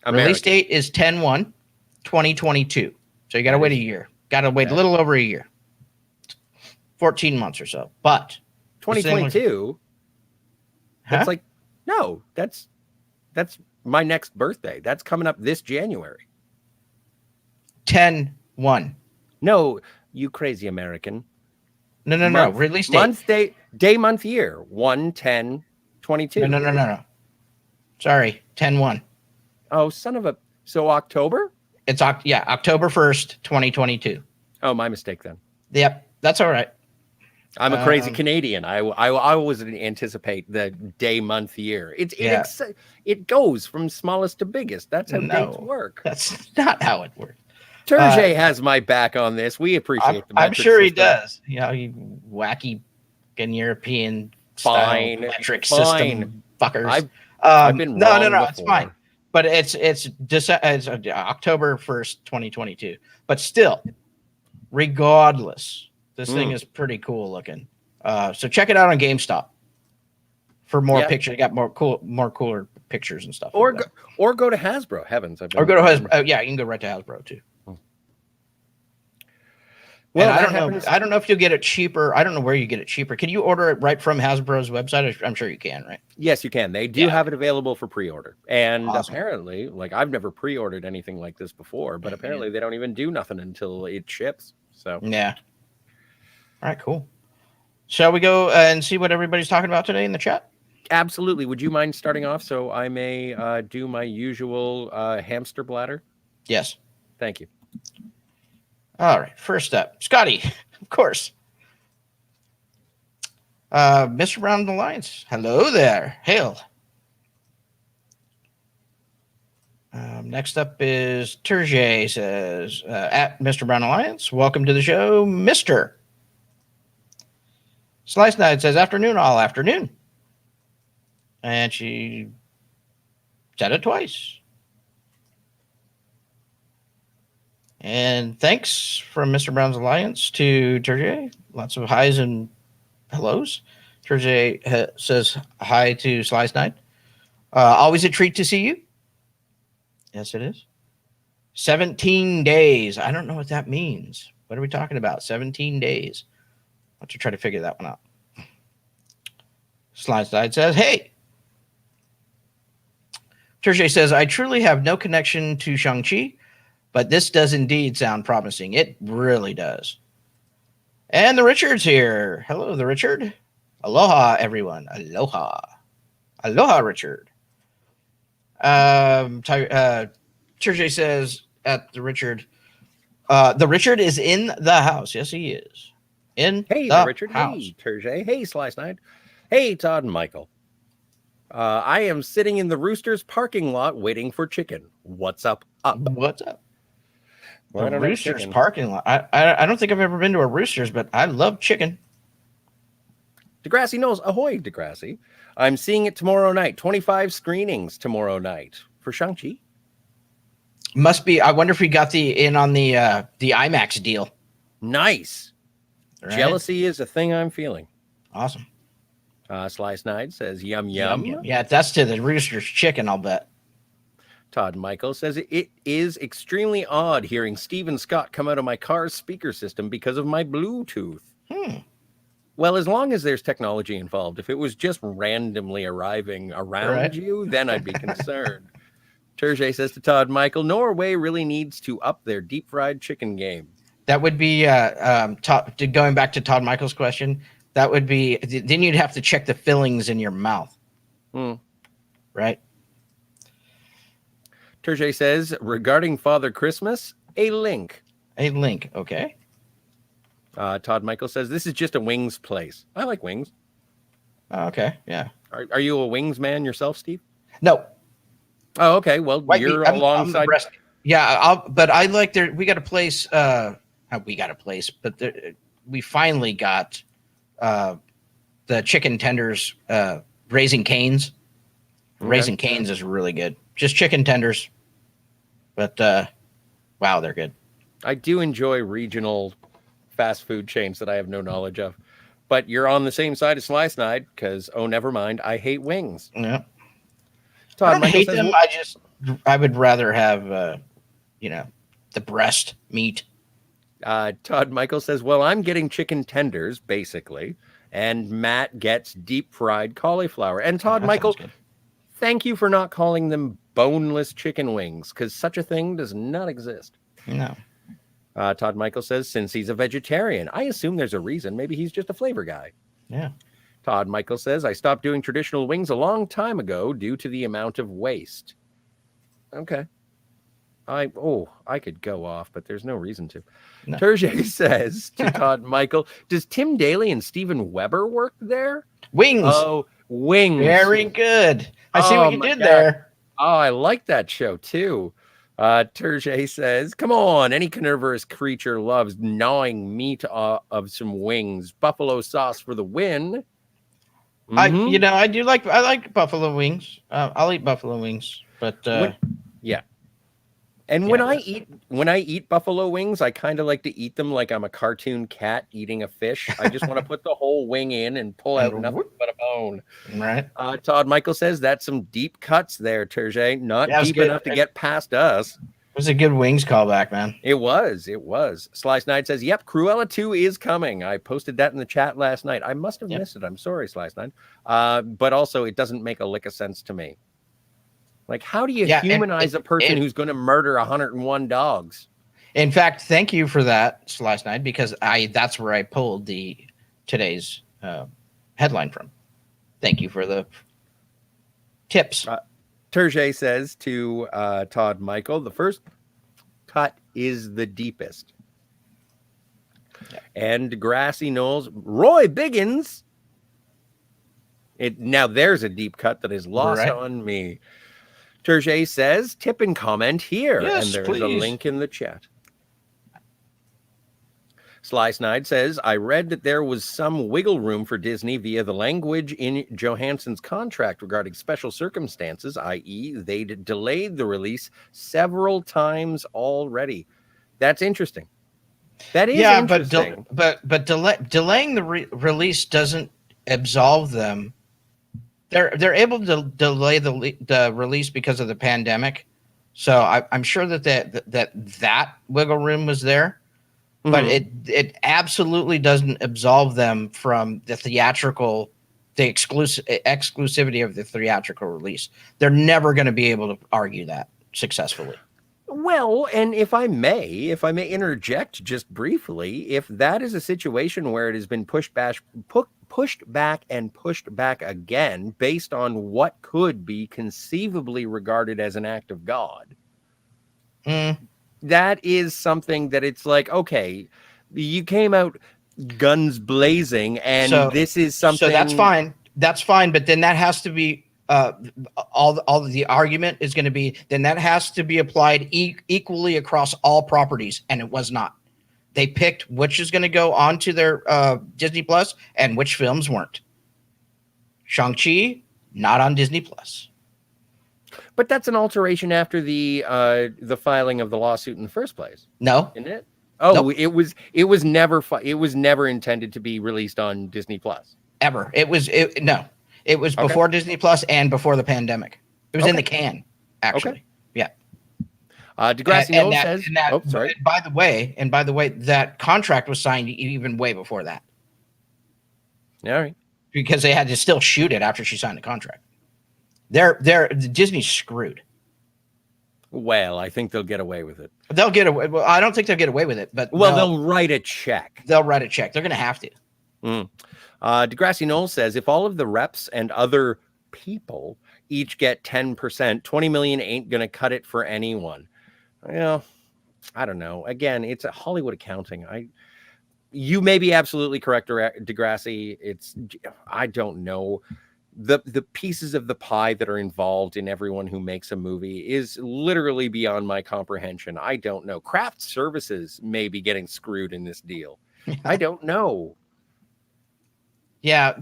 B: Release date is 10/1/2022. So you got to wait a year. Got to wait a little over a year. 14 months or so. But
A: 2022. That's like that's my next birthday. That's coming up this January.
B: 10/1.
A: No, you crazy American.
B: No. Release date.
A: Month, day, month, year. 1/10/22.
B: No. Sorry, 10/1.
A: Oh, son of a. So October?
B: It's October 1st, 2022.
A: Oh, my mistake then.
B: Yep, that's all right.
A: I'm a crazy Canadian. I always anticipate the day, month, year. It goes from smallest to biggest. That's how dates work.
B: That's not how it works.
A: Turge has my back on this. We appreciate the metric
B: I'm sure
A: system.
B: he does. You wacky and European style metric system fuckers.
A: I've been wrong
B: no. It's fine. But it's October 1st, 2022. But still, regardless, this thing is pretty cool looking. So check it out on GameStop for more pictures. You got more cooler pictures and stuff.
A: Or go to Hasbro. Heavens,
B: or go to Hasbro. You can go right to Hasbro too. Well, I don't know if you'll get it cheaper. I don't know where you get it cheaper. Can you order it right from Hasbro's website? I'm sure you can, right?
A: Yes, you can. They do have it available for pre-order. And apparently, like I've never pre-ordered anything like this before, but apparently they don't even do nothing until it ships. So
B: yeah. All right, cool. Shall we go and see what everybody's talking about today in the chat?
A: Absolutely. Would you mind starting off so I may do my usual hamster bladder?
B: Yes.
A: Thank you.
B: All right. First up, Scotty, of course. Mr. Brown of the Alliance. Hello there. Hail. Next up is Turge says, at Mr. Brown Alliance, welcome to the show, Mr. Slice Night says, afternoon, all afternoon. And she said it twice. And thanks from Mr. Brown's Alliance to Turge. Lots of highs and hellos. Turge says hi to Slice Night. Always a treat to see you. Yes, it is. 17 days. I don't know what that means. What are we talking about? 17 days. I'll have to try to figure that one out. Slice Night says, hey. Turge says, I truly have no connection to Shang-Chi, but this does indeed sound promising. It really does. And the Richard's here. Hello, the Richard. Aloha, everyone. Aloha. Aloha, Richard. Turge says at the Richard is in the house. Yes, he is.
A: Hey, the Richard. House. Hey, Turge. Hey, Slice Night. Hey, Todd and Michael. I am sitting in the Roosters parking lot waiting for chicken. What's up?
B: What's up?
A: Well,
B: the Roosters parking lot. I don't think I've ever been to a Roosters, but I love chicken.
A: Degrassi knows. Ahoy, Degrassi. I'm seeing it tomorrow night. 25 screenings tomorrow night for Shang-Chi.
B: Must be. I wonder if we got the IMAX deal.
A: Nice. Right? Jealousy is a thing I'm feeling.
B: Awesome.
A: Sly Snide says, yum,
B: Yum,
A: yum.
B: yum. Yeah, that's to the Rooster's Chicken, I'll bet.
A: Todd Michael says, it is extremely odd hearing Steven Scott come out of my car's speaker system because of my Bluetooth. Well, as long as there's technology involved, if it was just randomly arriving around you, then I'd be concerned. Terje says to Todd Michael, Norway really needs to up their deep fried chicken game.
B: That would be, going back to Todd Michael's question, that would be, then you'd have to check the fillings in your mouth. Right?
A: Terje says, regarding Father Christmas, a link.
B: A link, okay.
A: Todd Michael says, this is just a wings place. I like wings.
B: Okay, yeah.
A: Are you a wings man yourself, Steve?
B: No.
A: Oh, okay. Well, you're alongside.
B: Yeah, but I like we got a place. But we finally got the chicken tenders, Raising Cane's.
A: Okay.
B: Raising Cane's is really good. Just chicken tenders. But wow, they're good.
A: I do enjoy regional fast food chains that I have no knowledge of. But you're on the same side as Sly Snide because, oh, never mind. I hate wings.
B: Yeah.
A: Todd
B: I
A: Michael
B: hate
A: says,
B: them. I would rather have, the breast meat.
A: Todd Michael says, well, I'm getting chicken tenders, basically. And Matt gets deep fried cauliflower. And Todd Michael, thank you for not calling them boneless chicken wings because such a thing does not exist.
B: No.
A: Todd Michael says, since he's a vegetarian, I assume there's a reason. Maybe he's just a flavor guy.
B: Yeah.
A: Todd Michael says, I stopped doing traditional wings a long time ago due to the amount of waste. Okay. I could go off, but there's no reason to. No. Terje says to Todd Michael, does Tim Daly and Steven Weber work there?
B: Wings.
A: Oh, Wings.
B: Very good. I see what you did there.
A: Oh, I like that show too. Terje says, come on, any carnivorous creature loves gnawing meat of some wings. Buffalo sauce for the win.
B: Mm-hmm. I like buffalo wings. I'll eat buffalo wings, but
A: yeah. And when I eat buffalo wings, I kind of like to eat them like I'm a cartoon cat eating a fish. I just want to put the whole wing in and pull out nothing but a bone.
B: Right.
A: Todd Michael says that's some deep cuts there, Terje. Not deep enough to get past us.
B: It was a good wings callback, man.
A: It was. Sly Snide says, yep, Cruella 2 is coming. I posted that in the chat last night. I must have missed it. I'm sorry, Sly Snide. But also, it doesn't make a lick of sense to me. Like, how do you humanize a person who's going to murder 101 dogs?
B: In fact, thank you for that, Sly Snide, because that's where I pulled today's headline from. Thank you for the tips.
A: Terje says to Todd Michael, the first cut is the deepest. Yeah. And Grassy Knolls, Roy Biggins. Now there's a deep cut that is lost on me. Terje says, tip and comment here.
B: Yes,
A: and there's
B: please.
A: A link in the chat. Sly Snide says, I read that there was some wiggle room for Disney via the language in Johansson's contract regarding special circumstances, i.e. they'd delayed the release several times already. That's interesting. That is interesting.
B: But delaying the release doesn't absolve them. They're able to delay the release because of the pandemic. So I'm sure that wiggle room was there. But it absolutely doesn't absolve them from the exclusivity of the theatrical release. They're never going to be able to argue that successfully.
A: Well, and if I may interject just briefly, if that is a situation where it has been pushed back again based on what could be conceivably regarded as an act of God. That is something that it's like, okay, you came out guns blazing, and this is something.
B: So that's fine. That's fine. But then that has to be all the argument is going to be. Then that has to be applied equally across all properties, and it was not. They picked which is going to go onto their Disney Plus and which films weren't. Shang-Chi not on Disney Plus.
A: But that's an alteration after the filing of the lawsuit in the first place.
B: No,
A: isn't it? Oh,
B: nope.
A: It was never intended to be released on Disney Plus.
B: ever. It was
A: Okay.
B: before Disney Plus and before the pandemic. It was in the can, actually.
A: Okay.
B: Yeah.
A: Degrassi Noel says, "Oh, sorry."
B: By the way, that contract was signed even way before that,
A: All right.
B: because they had to still shoot it after she signed the contract. Disney's screwed.
A: Well, I think they'll get away with it.
B: They'll get away. Well, I don't think they'll get away with it, but
A: they'll write a check.
B: They'll write a check. They're going to have to.
A: Degrassi Noel says, if all of the reps and other people each get 10%, 20 million ain't going to cut it for anyone. Well, I don't know. Again, it's a Hollywood accounting. You may be absolutely correct, Degrassi. I don't know. The pieces of the pie that are involved in everyone who makes a movie is literally beyond my comprehension. I don't know. Craft services may be getting screwed in this deal. I don't know.
B: Yeah,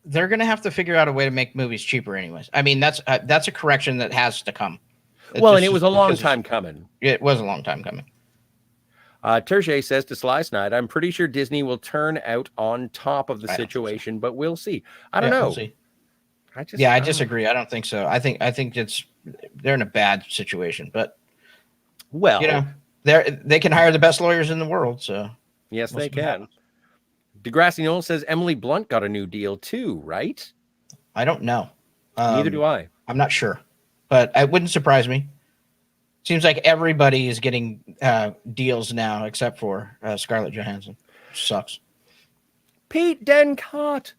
B: they're going to have to figure out a way to make movies cheaper anyways. I mean, that's a correction that has to come.
A: And it was a long time coming.
B: It was a long time coming.
A: Terje says to Sly Snide, I'm pretty sure Disney will turn out on top of the situation, but we'll see. I don't know.
B: We'll see. I disagree. I don't think so. I think they're in a bad situation, but they can hire the best lawyers in the world. So
A: yes, they can. Degrassi Noel says Emily Blunt got a new deal too, right?
B: I don't know.
A: Neither do I.
B: I'm not sure, but it wouldn't surprise me. Seems like everybody is getting deals now except for Scarlett Johansson. Which sucks.
A: Pete Dencott.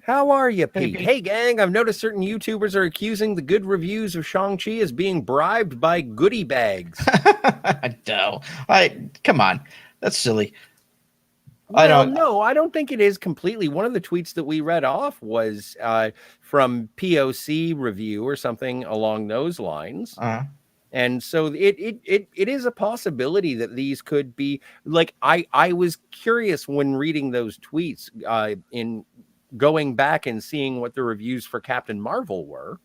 A: How are you, Pete? Hey, gang, I've noticed certain YouTubers are accusing the good reviews of Shang-Chi as being bribed by goodie bags.
B: No. Come on. That's silly.
A: I don't think it is completely. One of the tweets that we read off was from POC review or something along those lines. And so it is a possibility that these could be like, I was curious when reading those tweets in going back and seeing what the reviews for Captain Marvel were.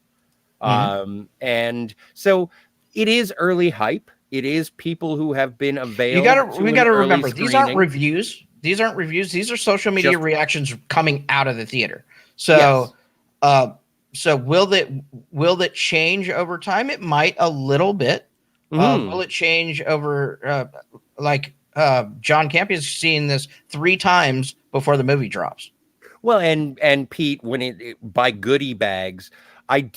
A: And so it is early hype. It is people who have been availed.
B: We gotta remember, these aren't reviews. These aren't reviews. These are social media reactions coming out of the theater. So, so will it change over time? It might a little bit. Will it change over John Campion's seen this 3 times before the movie drops.
A: Well, and Pete, when by goodie bags, I've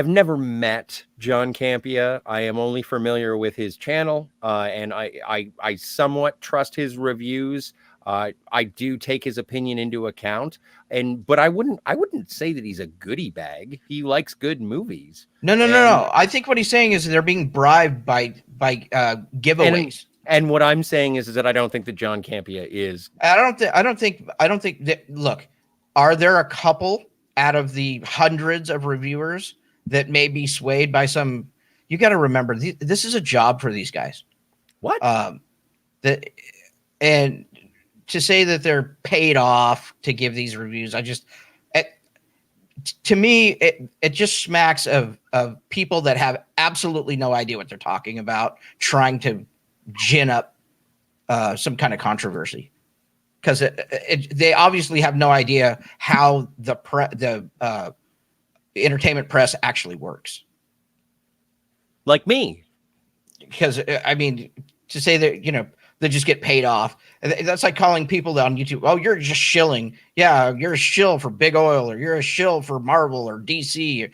A: never met John Campia. I am only familiar with his channel, and I somewhat trust his reviews. I do take his opinion into account, but I wouldn't say that he's a goodie bag. He likes good movies.
B: No. I think what he's saying is they're being bribed by giveaways.
A: And what I'm saying is that I don't think that John Campia is.
B: I don't think that. Look, are there a couple out of the hundreds of reviewers that may be swayed by some? You got to remember, this is a job for these guys.
A: What?
B: And to say that they're paid off to give these reviews, to me, it just smacks of people that have absolutely no idea what they're talking about, trying to gin up some kind of controversy, because they obviously have no idea how the entertainment press actually works.
A: Like me.
B: Because I mean, to say that, they just get paid off. That's like calling people on YouTube, oh, you're just shilling. Yeah, you're a shill for Big Oil, or you're a shill for Marvel or DC.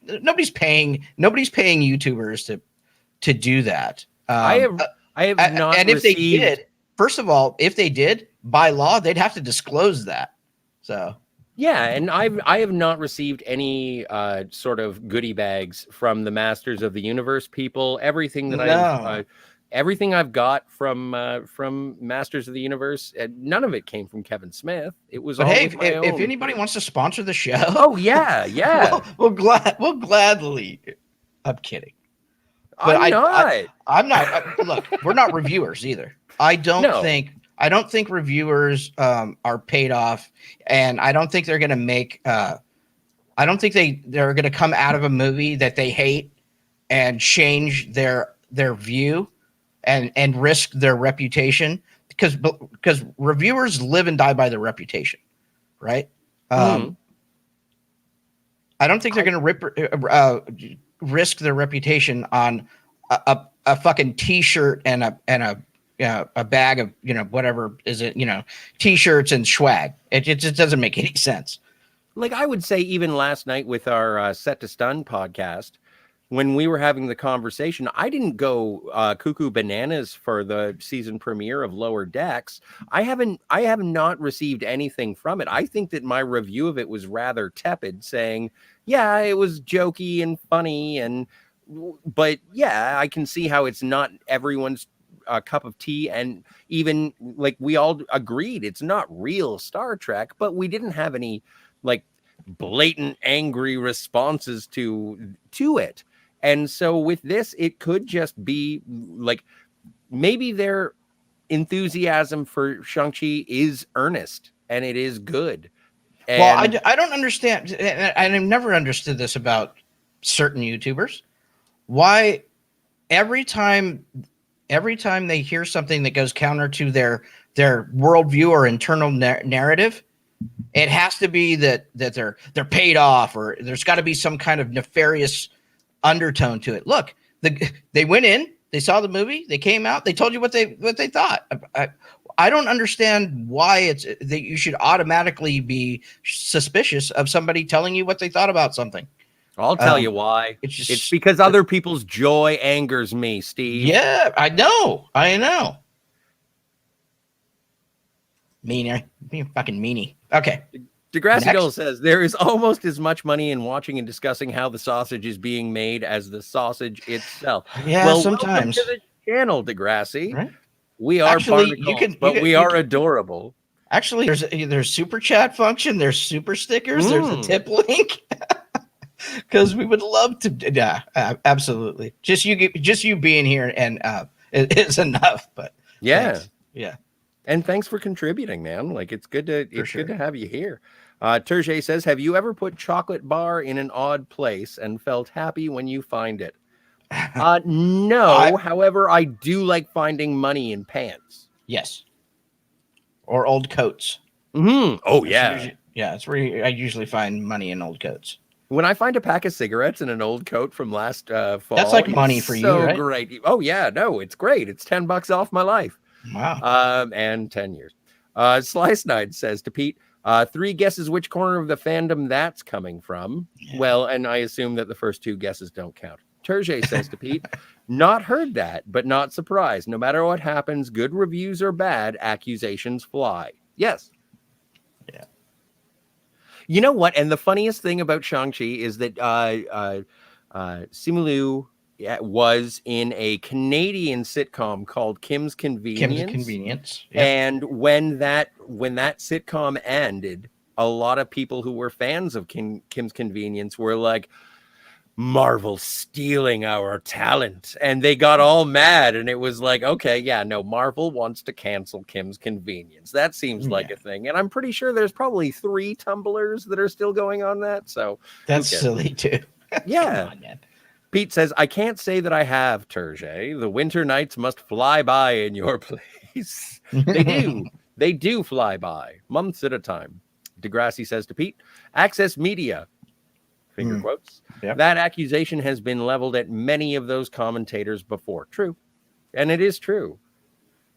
B: Nobody's paying YouTubers to do that.
A: I have not.
B: And if they did, first of all, if they did, by law, they'd have to disclose that. So
A: yeah, and I have not received any sort of goodie bags from the Masters of the Universe people. Everything that everything I've got from Masters of the Universe, none of it came from Kevin Smith. It was all with my own.
B: If anybody wants to sponsor the show,
A: oh yeah,
B: we'll gladly. I'm kidding. But I'm not. Look, we're not reviewers either. I don't think reviewers are paid off, and I don't think they're going to make. I don't think they're going to come out of a movie that they hate and change their view and risk their reputation, because reviewers live and die by their reputation. right?
A: Mhm.
B: I don't think they're going to risk their reputation on a fucking T-shirt and a bag of whatever is it T-shirts and swag. It just doesn't make any sense.
A: Like I would say, even last night with our Set to Stun podcast, when we were having the conversation, I didn't go cuckoo bananas for the season premiere of Lower Decks. I have not received anything from it. I think that my review of it was rather tepid, saying, yeah, it was jokey and funny, but yeah, I can see how it's not everyone's cup of tea. And even like we all agreed, it's not real Star Trek, but we didn't have any like blatant angry responses to it. And so with this, it could just be like maybe their enthusiasm for Shang-Chi is earnest and it is good. And
B: Well, I don't understand, and I've never understood this about certain YouTubers. Why every time they hear something that goes counter to their worldview or internal narrative, it has to be that they're paid off, or there's got to be some kind of nefarious undertone to it. Look, they went in, they saw the movie, they came out, they told you what they thought. I don't understand why it's that you should automatically be suspicious of somebody telling you what they thought about something.
A: I'll tell you why. It's because other people's joy angers me, Steve.
B: Yeah, I know. Meanie, fucking meanie. Okay.
A: Degrassi Dole says there is almost as much money in watching and discussing how the sausage is being made as the sausage itself.
B: Yeah, well, sometimes.
A: Welcome to the channel, Degrassi.
B: Right?
A: We are barnacles, but we are adorable.
B: Actually, there's super chat function. There's super stickers. There's a tip link. Because we would love to. Yeah, absolutely. Just you being here and is enough. But
A: yeah,
B: thanks. Yeah.
A: And thanks for contributing, man. Like it's good to good to have you here. Terje says, have you ever put chocolate bar in an odd place and felt happy when you find it? No. However, I do like finding money in pants.
B: Yes. Or old coats.
A: Mm-hmm. Oh yeah.
B: It's where I usually find money in old coats.
A: When I find a pack of cigarettes in an old coat from last fall,
B: that's like money for you, right?
A: Great. Oh yeah, no, it's great. It's $10 off my life.
B: Wow.
A: And 10 years. Slice Night says to Pete, 3 guesses which corner of the fandom that's coming from. Yeah. Well, and I assume that the first 2 guesses don't count. Terje says to Pete, not heard that, but not surprised. No matter what happens, good reviews or bad, accusations fly. Yes.
B: Yeah.
A: You know what? And the funniest thing about Shang-Chi is that Simu Liu was in a Canadian sitcom called Kim's Convenience.
B: Yep.
A: And when that sitcom ended, a lot of people who were fans of Kim's Convenience were like, Marvel stealing our talent, and they got all mad, and it was like, okay, yeah, no, Marvel wants to cancel Kim's Convenience. That seems like a thing, and I'm pretty sure there's probably 3 tumblers that are still going on that, so
B: that's silly too.
A: Yeah. Pete says, I can't say that I have, Terje. The winter nights must fly by in your place. They do fly by months at a time. Degrassi says to Pete, Access Media, finger quotes. Yep. That accusation has been leveled at many of those commentators before. True. And it is true.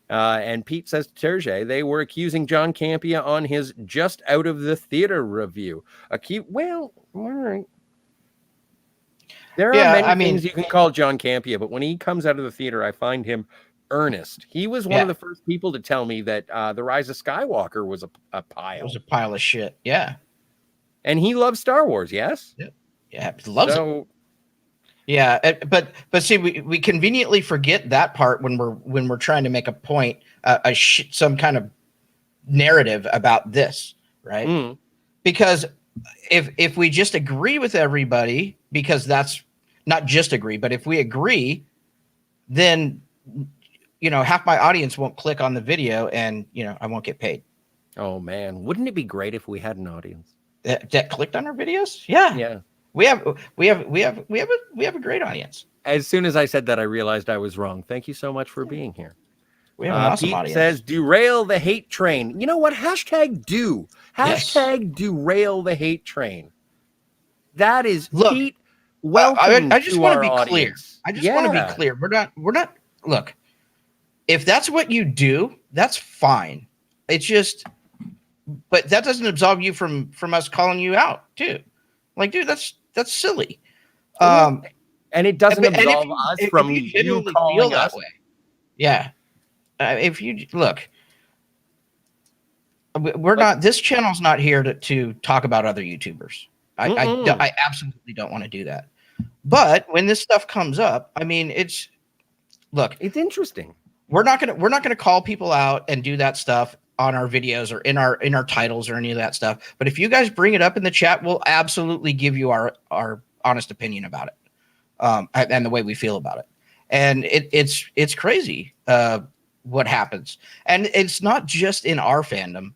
A: And Pete says to Terje, they were accusing John Campea on his Just Out of the Theater review. Well, all right. There are many things you can call John Campea, but when he comes out of the theater, I find him earnest. He was one of the first people to tell me that The Rise of Skywalker was a pile. It
B: was a pile of shit. Yeah.
A: And he loves Star Wars, yes?
B: Yeah, he loves it. Yeah, but see, we conveniently forget that part when we're trying to make a point, some kind of narrative about this, right? Because if we just agree with everybody, because that's not just agree, but if we agree, then half my audience won't click on the video, and I won't get paid.
A: Oh man, wouldn't it be great if we had an audience
B: that clicked on our videos? Yeah. We have a great audience.
A: As soon as I said that, I realized I was wrong. Thank you so much for being here.
B: We have an awesome
A: Pete
B: audience.
A: says, derail the hate train. You know what? Hashtag do. Hashtag derail the hate train. That is,
B: Look,
A: Pete, welcome
B: I just
A: to
B: want to
A: our
B: be
A: audience.
B: clear. I just want to be clear. We're not, look, if that's what you do, that's fine. It's just, but that doesn't absolve you from us calling you out too. Like, dude, that's silly.
A: And it doesn't
B: and
A: absolve us from
B: if you
A: you
B: genuinely
A: calling
B: feel
A: us.
B: that way. Yeah. If you look, we're not, this channel's not here to talk about other YouTubers. I absolutely don't want to do that. But when this stuff comes up, I mean, it's
A: interesting.
B: We're not gonna call people out and do that stuff on our videos or in our titles or any of that stuff. But if you guys bring it up in the chat, we'll absolutely give you our honest opinion about it, and the way we feel about it. And it's crazy what happens, and it's not just in our fandom.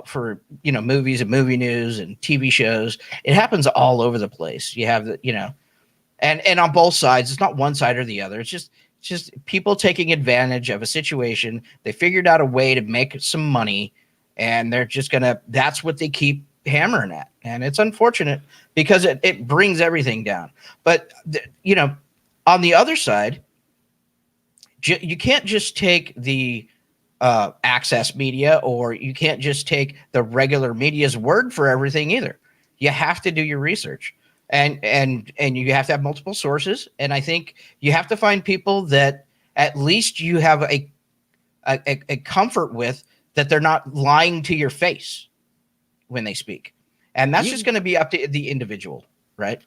B: For movies and movie news and TV shows, it happens all over the place. You have and on both sides. It's not one side or the other. It's just people taking advantage of a situation. They figured out a way to make some money, and they're just that's what they keep hammering at. And it's unfortunate because it brings everything down. But on the other side, you can't just take the access media, or you can't just take the regular media's word for everything either. You have to do your research, and you have to have multiple sources. And I think you have to find people that at least you have a comfort with, that they're not lying to your face when they speak. And that's just going to be up to the individual, right?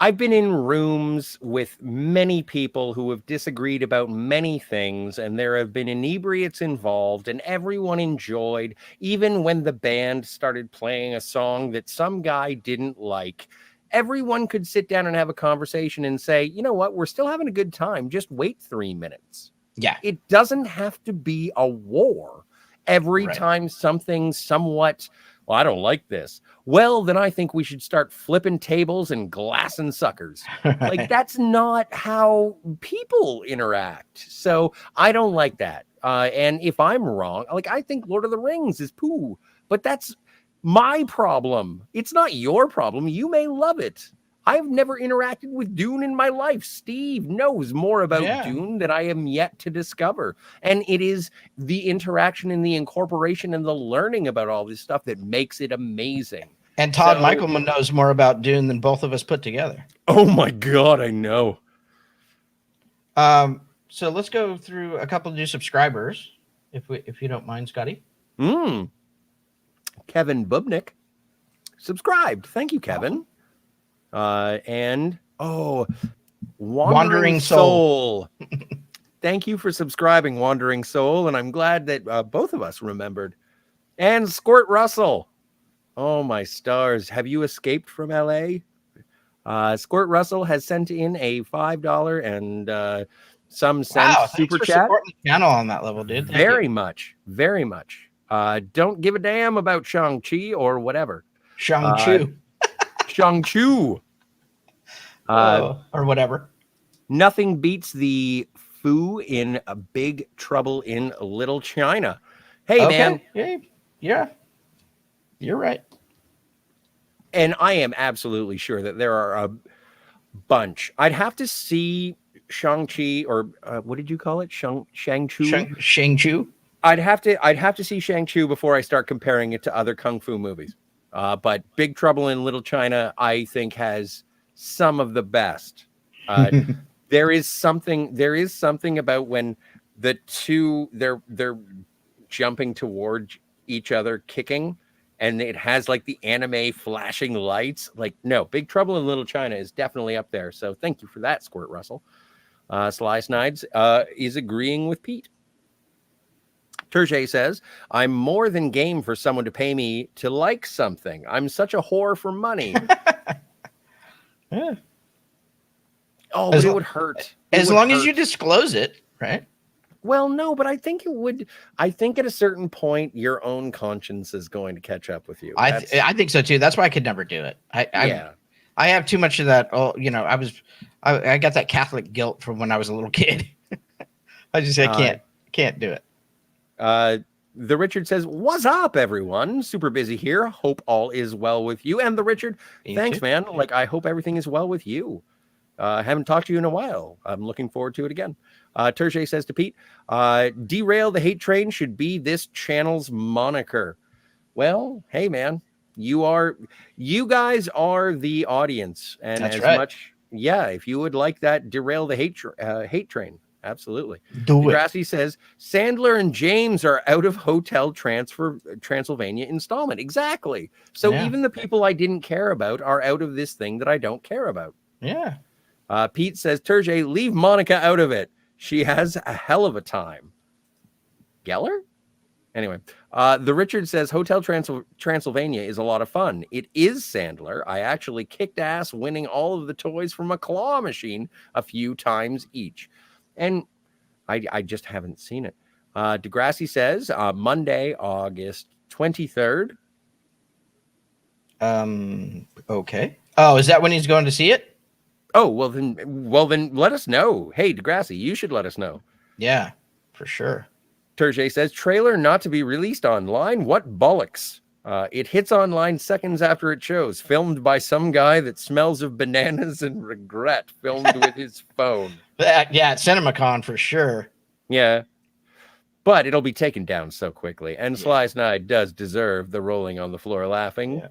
A: I've been in rooms with many people who have disagreed about many things, and there have been inebriates involved, and everyone enjoyed, even when the band started playing a song that some guy didn't like. Everyone could sit down and have a conversation and say, you know what, we're still having a good time. Just wait 3 minutes.
B: Yeah.
A: It doesn't have to be a war every time something somewhat, well, I don't like this. Well, then I think we should start flipping tables and glassing suckers. Like, that's not how people interact. So I don't like that. And if I'm wrong, like, I think Lord of the Rings is poo, but that's my problem. It's not your problem. You may love it. I've never interacted with Dune in my life. Steve knows more about Dune that I am yet to discover. And it is the interaction and the incorporation and the learning about all this stuff that makes it amazing.
B: And Todd Michaelman knows more about Dune than both of us put together.
A: Oh my God, I know.
B: So let's go through a couple of new subscribers, if you don't mind, Scotty.
A: Kevin Bubnick subscribed. Thank you, Kevin. And Wandering Soul. Thank you for subscribing, Wandering Soul, and I'm glad that both of us remembered. And Squirt Russell. Oh my stars, have you escaped from LA? Squirt Russell has sent in a $5 and some cents super chat.
B: Supporting the channel on that level, dude.
A: Very much. Don't give a damn about Shang-Chi or whatever.
B: Shang-Chi.
A: Shang-Chi.
B: Or whatever.
A: Nothing beats the foo in a Big Trouble in Little China. Hey, man.
B: Yeah. You're right.
A: And I am absolutely sure that there are a bunch. I'd have to see Shang-Chi, or what did you call it? Shang-Chi?
B: Shang-Chi.
A: I'd have to see Shang-Chi before I start comparing it to other kung fu movies. But Big Trouble in Little China, I think, has some of the best. There is something about when the two they're jumping toward each other, kicking, and it has like the anime flashing lights. Like, no, Big Trouble in Little China is definitely up there. So thank you for that, Squirt Russell. Sly Snides is agreeing with Pete. Terje says, I'm more than game for someone to pay me to like something. I'm such a whore for money.
B: Yeah.
A: Oh, but it would hurt.
B: As long as you disclose it, right?
A: Well, no, but I think it would. I think at a certain point, your own conscience is going to catch up with you.
B: I think so too. That's why I could never do it. I have too much of that. Oh, I got that Catholic guilt from when I was a little kid. I just I Can't do it.
A: The Richard says, "What's up, everyone? Super busy here. Hope all is well with you." And the Richard, thanks, man. Like, I hope everything is well with you. I haven't talked to you in a while. I'm looking forward to it again. Terje says to Pete, "Derail the Hate Train should be this channel's moniker." Well, hey, man, you guys are the audience, and
B: That's
A: as
B: right.
A: much, yeah. If you would like that, derail the hate train. Absolutely.
B: Do it.
A: Degrassi says Sandler and James are out of Hotel Transylvania installment. Exactly. So even the people I didn't care about are out of this thing that I don't care about.
B: Yeah.
A: Pete says, Terje, leave Monica out of it. She has a hell of a time. Geller? Anyway, the Richard says Hotel Transylvania is a lot of fun. It is Sandler. I actually kicked ass winning all of the toys from a claw machine a few times each. And I just haven't seen it. Degrassi says Monday, August 23rd.
B: Okay. Oh, is that when he's going to see it?
A: Oh, well then let us know. Hey, Degrassi, you should let us know.
B: Yeah, for sure.
A: Terje says, trailer not to be released online. What bollocks? It hits online seconds after it shows. Filmed by some guy that smells of bananas and regret. Filmed with his phone.
B: Yeah, at CinemaCon for sure.
A: Yeah. But it'll be taken down so quickly. And Sly Snide does deserve the rolling on the floor laughing.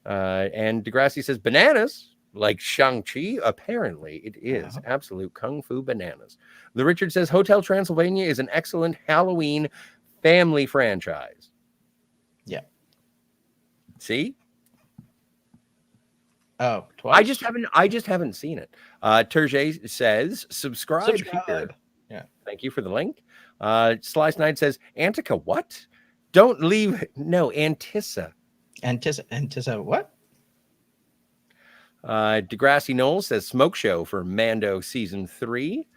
A: Yeah. And Degrassi says, bananas? Like Shang-Chi? Apparently it is. Absolute kung fu bananas. The Richard says, Hotel Transylvania is an excellent Halloween family franchise.
B: Yeah.
A: See?
B: Oh, twice?
A: I just haven't seen it. Terje says, subscribe here.
B: Yeah.
A: Thank you for the link. Sly Snide says, Antica, what? Don't leave. No, Antissa.
B: Antissa, what?
A: Degrassi Knowles says smoke show for Mando season 3.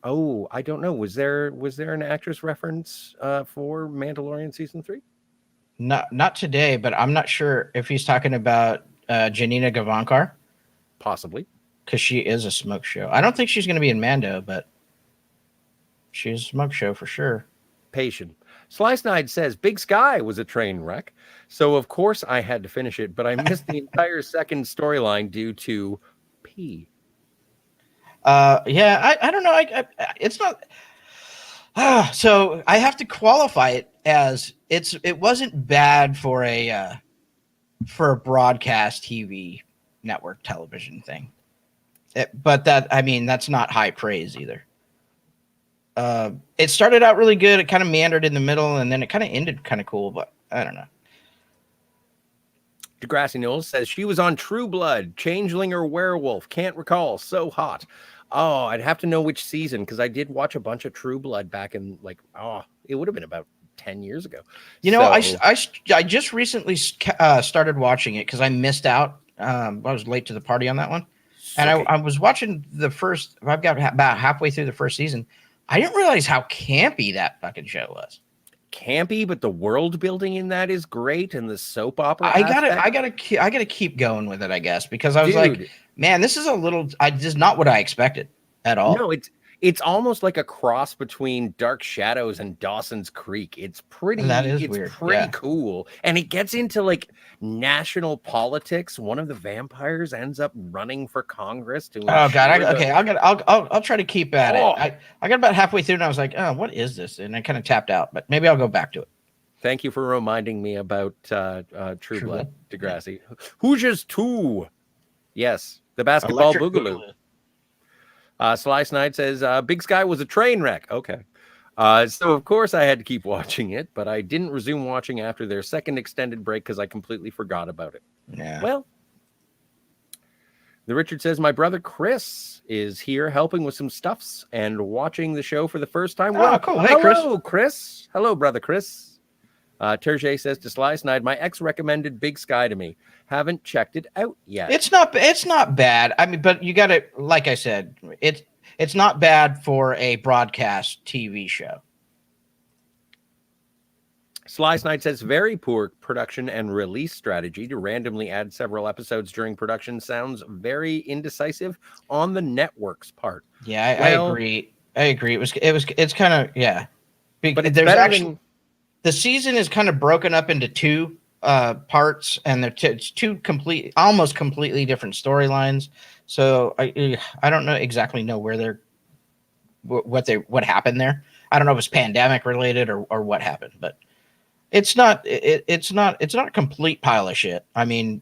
A: Oh, I don't know. Was there an actress reference for Mandalorian season 3?
B: Not today, but I'm not sure if he's talking about Janina Gavankar.
A: Possibly.
B: Because she is a smoke show. I don't think she's going to be in Mando, but she's a smoke show for sure.
A: Patient. Sly Snide says Big Sky was a train wreck. So, of course, I had to finish it, but I missed the entire second storyline due to pee.
B: Yeah, I don't know. It's not. So I have to qualify it as it wasn't bad for a broadcast TV network television thing. But that's not high praise either. It started out really good. It kind of meandered in the middle, and then it kind of ended kind of cool, but I don't know.
A: Degrassi Knowles says she was on True Blood, Changeling or Werewolf. Can't recall. So hot. Oh, I'd have to know which season because I did watch a bunch of True Blood back in it would have been about 10 years ago.
B: You know, I just recently started watching it because I missed out. I was late to the party on that one. And I was watching the first, I've got about halfway through the first season. I didn't realize how campy that fucking show was.
A: Campy, but the world building in that is great, and the soap opera.
B: I gotta keep going with it, I guess, because I was like, man, this is this is not what I expected at all.
A: No, it's almost like a cross between Dark Shadows and Dawson's Creek. It's pretty. It's weird. Pretty cool, and it gets into like national politics. One of the vampires ends up running for Congress to.
B: Oh God! I'll try to keep at it. I got about halfway through and I was like, oh, what is this? And I kind of tapped out, but maybe I'll go back to it.
A: Thank you for reminding me about True Blood, Degrassi. Hoosiers 2. Yes, the basketball boogaloo. Sly Snide says, Big Sky was a train wreck. Okay. So, of course, I had to keep watching it, but I didn't resume watching after their second extended break because I completely forgot about it.
B: Yeah.
A: Well, the Richard says, my brother Chris is here helping with some stuffs and watching the show for the first time.
B: Oh, cool. Hey,
A: hello, Chris. Hello, brother Chris. Terje says to Sly Snide, my ex recommended Big Sky to me. Haven't checked it out yet.
B: It's not bad. I mean, but you got to, like I said, it's not bad for a broadcast TV show.
A: Sly Snide says very poor production and release strategy to randomly add several episodes during production sounds very indecisive on the network's part.
B: Yeah, I agree. I agree. It's kind of, yeah.
A: But it's
B: There's
A: better
B: actually
A: than
B: the season is kind of broken up into two parts, and it's two almost completely different storylines. So I don't know exactly know where they're what happened there. I don't know if it's pandemic related or what happened, but it's not it's not a complete pile of shit. I mean,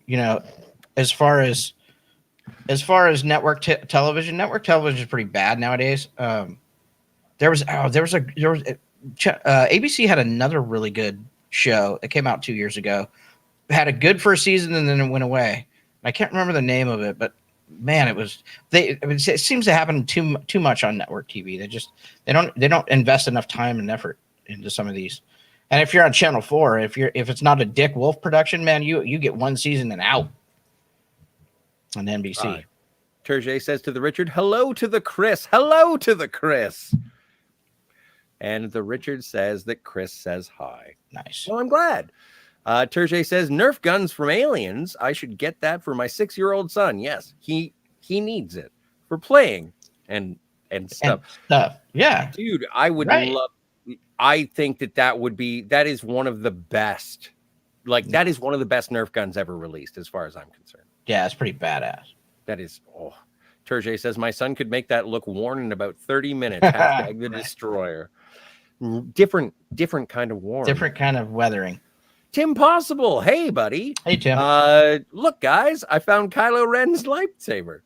B: as far as network television is pretty bad nowadays. ABC had another really good show that came out 2 years ago. Had a good first season and then it went away. I can't remember the name of it, but man, it seems to happen too much on network TV. They don't invest enough time and effort into some of these. And if you're on Channel 4, if it's not a Dick Wolf production, man, you get one season and out on NBC.
A: Terje says to the Richard, hello to the Chris. Hello to the Chris. And the Richard says that Chris says hi.
B: Nice.
A: Well, I'm glad. Terje says, Nerf guns from Aliens. I should get that for my 6-year-old son. Yes, he needs it for playing and stuff.
B: Yeah.
A: Dude, I would love. I think that is one of the best. That is one of the best Nerf guns ever released, as far as I'm concerned.
B: Yeah, it's pretty badass.
A: That is. Oh, Terje says my son could make that look worn in about 30 minutes. Hashtag the Destroyer. Different kind of warm.
B: Different kind of weathering.
A: Tim Possible. Hey, buddy.
B: Hey, Tim.
A: Look, guys, I found Kylo Ren's lightsaber.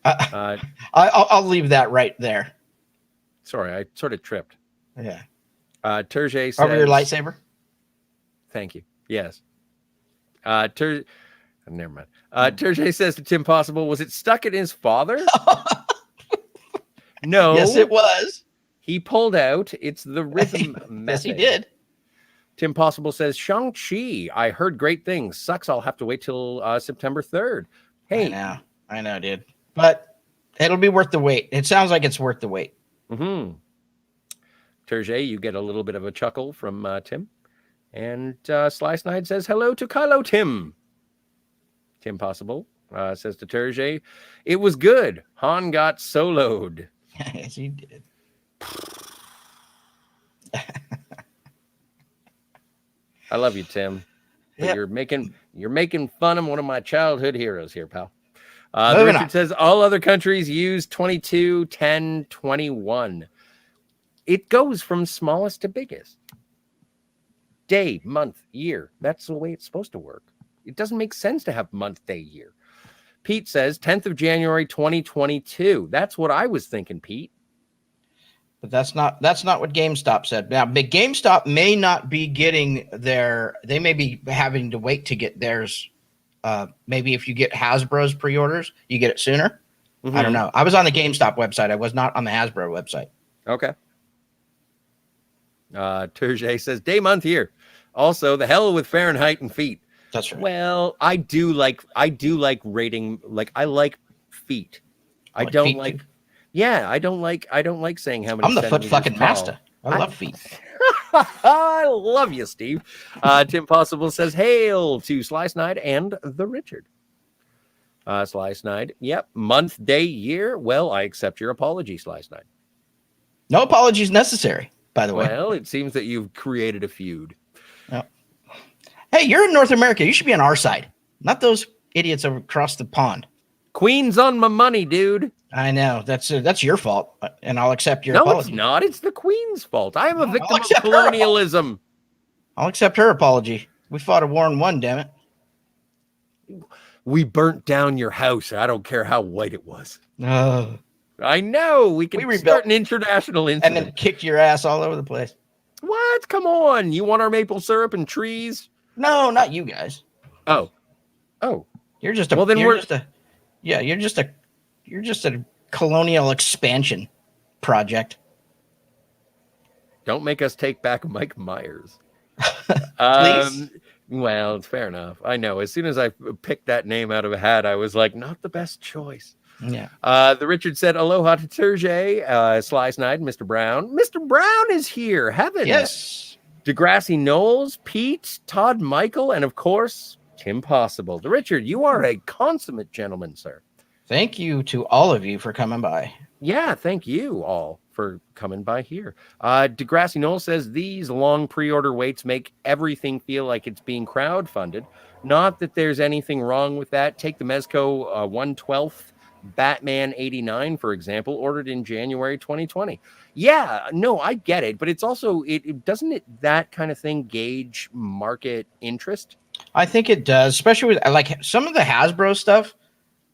B: I'll leave that right there.
A: Sorry, I sort of tripped.
B: Yeah.
A: Terje says...
B: Over your lightsaber?
A: Thank you. Yes. Never mind. Terje says to Tim Possible, was it stuck in his father? No.
B: Yes, it was.
A: He pulled out. It's the rhythm method.
B: Yes, he did.
A: Tim Possible says, Shang-Chi, I heard great things. Sucks, I'll have to wait till September 3rd. Hey.
B: I know, dude. But it'll be worth the wait. It sounds like it's worth the wait.
A: Mm-hmm. Terje, you get a little bit of a chuckle from Tim. And Sly Snide says, hello to Kylo Tim. Tim Possible says to Terje, it was good. Han got soloed.
B: Yes, he did.
A: I love you, Tim. But you're making fun of one of my childhood heroes here, pal. The Richard says all other countries use 22, 10, 21. It goes from smallest to biggest. Day, month, year. That's the way it's supposed to work. It doesn't make sense to have month, day, year. Pete says 10th of January, 2022. That's what I was thinking, Pete.
B: But that's not what GameStop said. Now, but GameStop may not be getting they may be having to wait to get theirs. Maybe if you get Hasbro's pre-orders, you get it sooner. Mm-hmm. I don't know. I was on the GameStop website. I was not on the Hasbro website.
A: Okay. Terje says day, month, year. Also, the hell with Fahrenheit and feet.
B: That's right.
A: Well, I do like rating. Like I like feet. I don't like. Yeah, I don't like saying how many.
B: I'm the foot fucking
A: tall.
B: master. I love feet.
A: I love you, Steve. Tim Possible says, hail to Sly Snide and the Richard. Sly Snide, yep. Month, day, year. Well, I accept your apology, Sly Snide.
B: No apologies necessary, by the way.
A: Well, it seems that you've created a feud.
B: Yep. Hey, you're in North America. You should be on our side, not those idiots across the pond.
A: Queen's on my money, dude.
B: I know. That's your fault, and I'll accept your apology.
A: No, it's not. It's the Queen's fault. I am a victim of colonialism.
B: I'll accept her apology. We fought a war and won, damn it.
A: We burnt down your house. I don't care how white it was.
B: Oh.
A: I know. We can start an international incident.
B: And then kicked your ass all over the place.
A: What? Come on. You want our maple syrup and trees?
B: No, not you guys.
A: Oh.
B: You're just a colonial expansion project.
A: Don't make us take back Mike Myers.
B: Please.
A: Well, it's fair enough. I know. As soon as I picked that name out of a hat, I was like, not the best choice.
B: Yeah.
A: The Richard said, aloha to Terje, Sly Snide, Mr. Brown. Mr. Brown is here. Heaven.
B: Yes.
A: Degrassi Knowles, Pete, Todd Michael, and of course, Tim Possible. The Richard, you are a consummate gentleman, sir.
B: Thank you to all of you for coming by.
A: Yeah, thank you all for coming by here. Degrassi Noel says these long pre-order waits make everything feel like it's being crowdfunded. Not that there's anything wrong with that. Take the Mezco 1/12th Batman 89, for example, ordered in January 2020. Yeah, no, I get it, but it's also it doesn't it that kind of thing gauge market interest?
B: I think it does, especially with like some of the Hasbro stuff.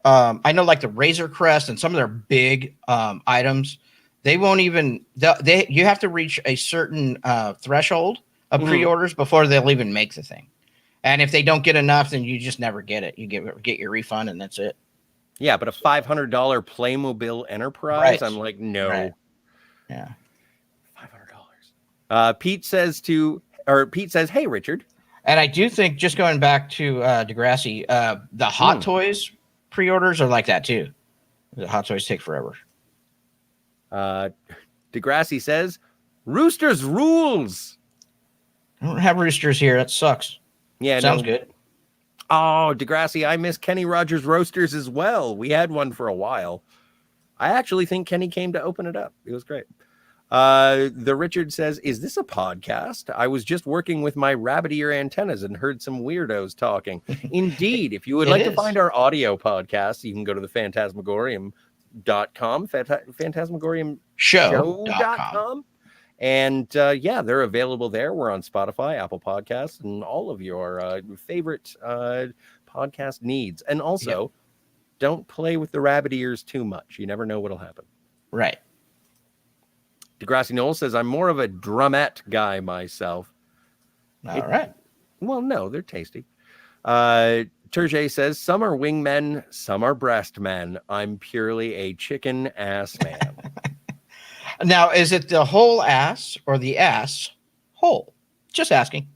B: I know like the Razor Crest and some of their big items, they won't even they you have to reach a certain threshold of pre-orders before they'll even make the thing. And if they don't get enough, then you just never get it. You get your refund and that's it.
A: Yeah, but a $500 Playmobil Enterprise,
B: Right.
A: I'm like, no.
B: Right. Yeah.
A: $500. Pete says, hey, Richard.
B: And I do think, just going back to Degrassi, the Hot Toys pre-orders are like that too. The Hot Toys take forever.
A: Degrassi says, Roosters rules.
B: I don't have roosters here. That sucks.
A: Yeah,
B: sounds good.
A: Oh, Degrassi, I miss Kenny Rogers Roasters as well. We had one for a while. I actually think Kenny came to open it up. It was great. The Richard says, is this a podcast? I was just working with my rabbit ear antennas and heard some weirdos talking. Indeed, if you would like to find our audio podcast, you can go to the Fantasmagorium.com, Fantasmagorium show.com. And yeah, they're available there. We're on Spotify, Apple Podcasts, and all of your favorite podcast needs. And also, don't play with the rabbit ears too much. You never know what'll happen.
B: Right.
A: Degrassi Noel says, I'm more of a drumette guy myself.
B: All right.
A: Well, no, they're tasty. Turge says, some are wingmen, some are breast men. I'm purely a chicken ass man.
B: Now, is it the whole ass or the ass whole? Just asking.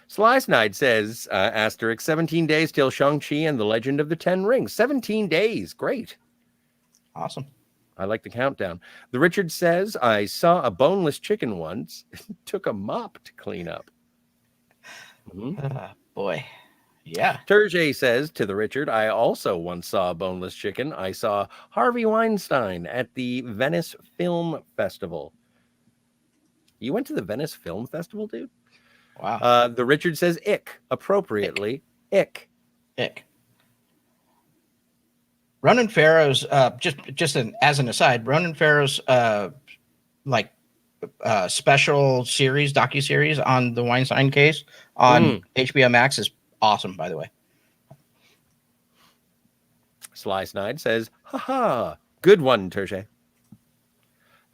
A: Sly Snide says, asterisk, 17 days till Shang-Chi and the Legend of the Ten Rings. 17 days. Great.
B: Awesome.
A: I like the countdown. The Richard says, I saw a boneless chicken once. Took a mop to clean up.
B: Boy. Yeah.
A: Turge says to the Richard, I also once saw a boneless chicken. I saw Harvey Weinstein at the Venice Film Festival. You went to the Venice Film Festival, dude?
B: Wow.
A: The Richard says ick, appropriately. Ick.
B: Ronan Farrow's just as an aside, Ronan Farrow's special series, docuseries on the Weinstein case on HBO Max is awesome, by the way.
A: Sly Snide says, haha, good one, Terche.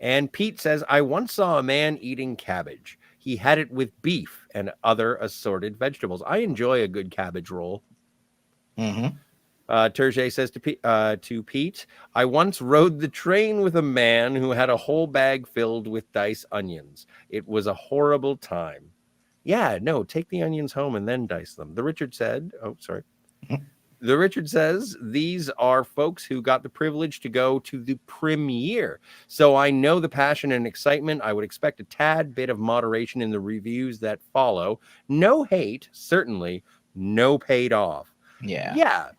A: And Pete says, I once saw a man eating cabbage. He had it with beef and other assorted vegetables. I enjoy a good cabbage roll. Terje says to Pete, I once rode the train with a man who had a whole bag filled with diced onions. It was a horrible time. Yeah, no, take the onions home and then dice them. The Richard said, The Richard says, these are folks who got the privilege to go to the premiere. So I know the passion and excitement. I would expect a tad bit of moderation in the reviews that follow. No hate, certainly. No paid off.
B: Yeah.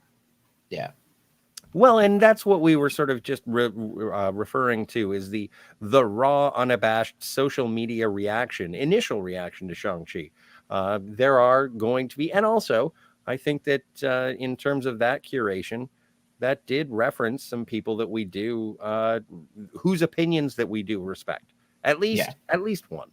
A: Well, and that's what we were sort of just referring to is the raw, unabashed social media reaction, initial reaction to Shang-Chi. There are going to be, and also I think that in terms of that curation, that did reference some people that we do, whose opinions that we do respect. At least one.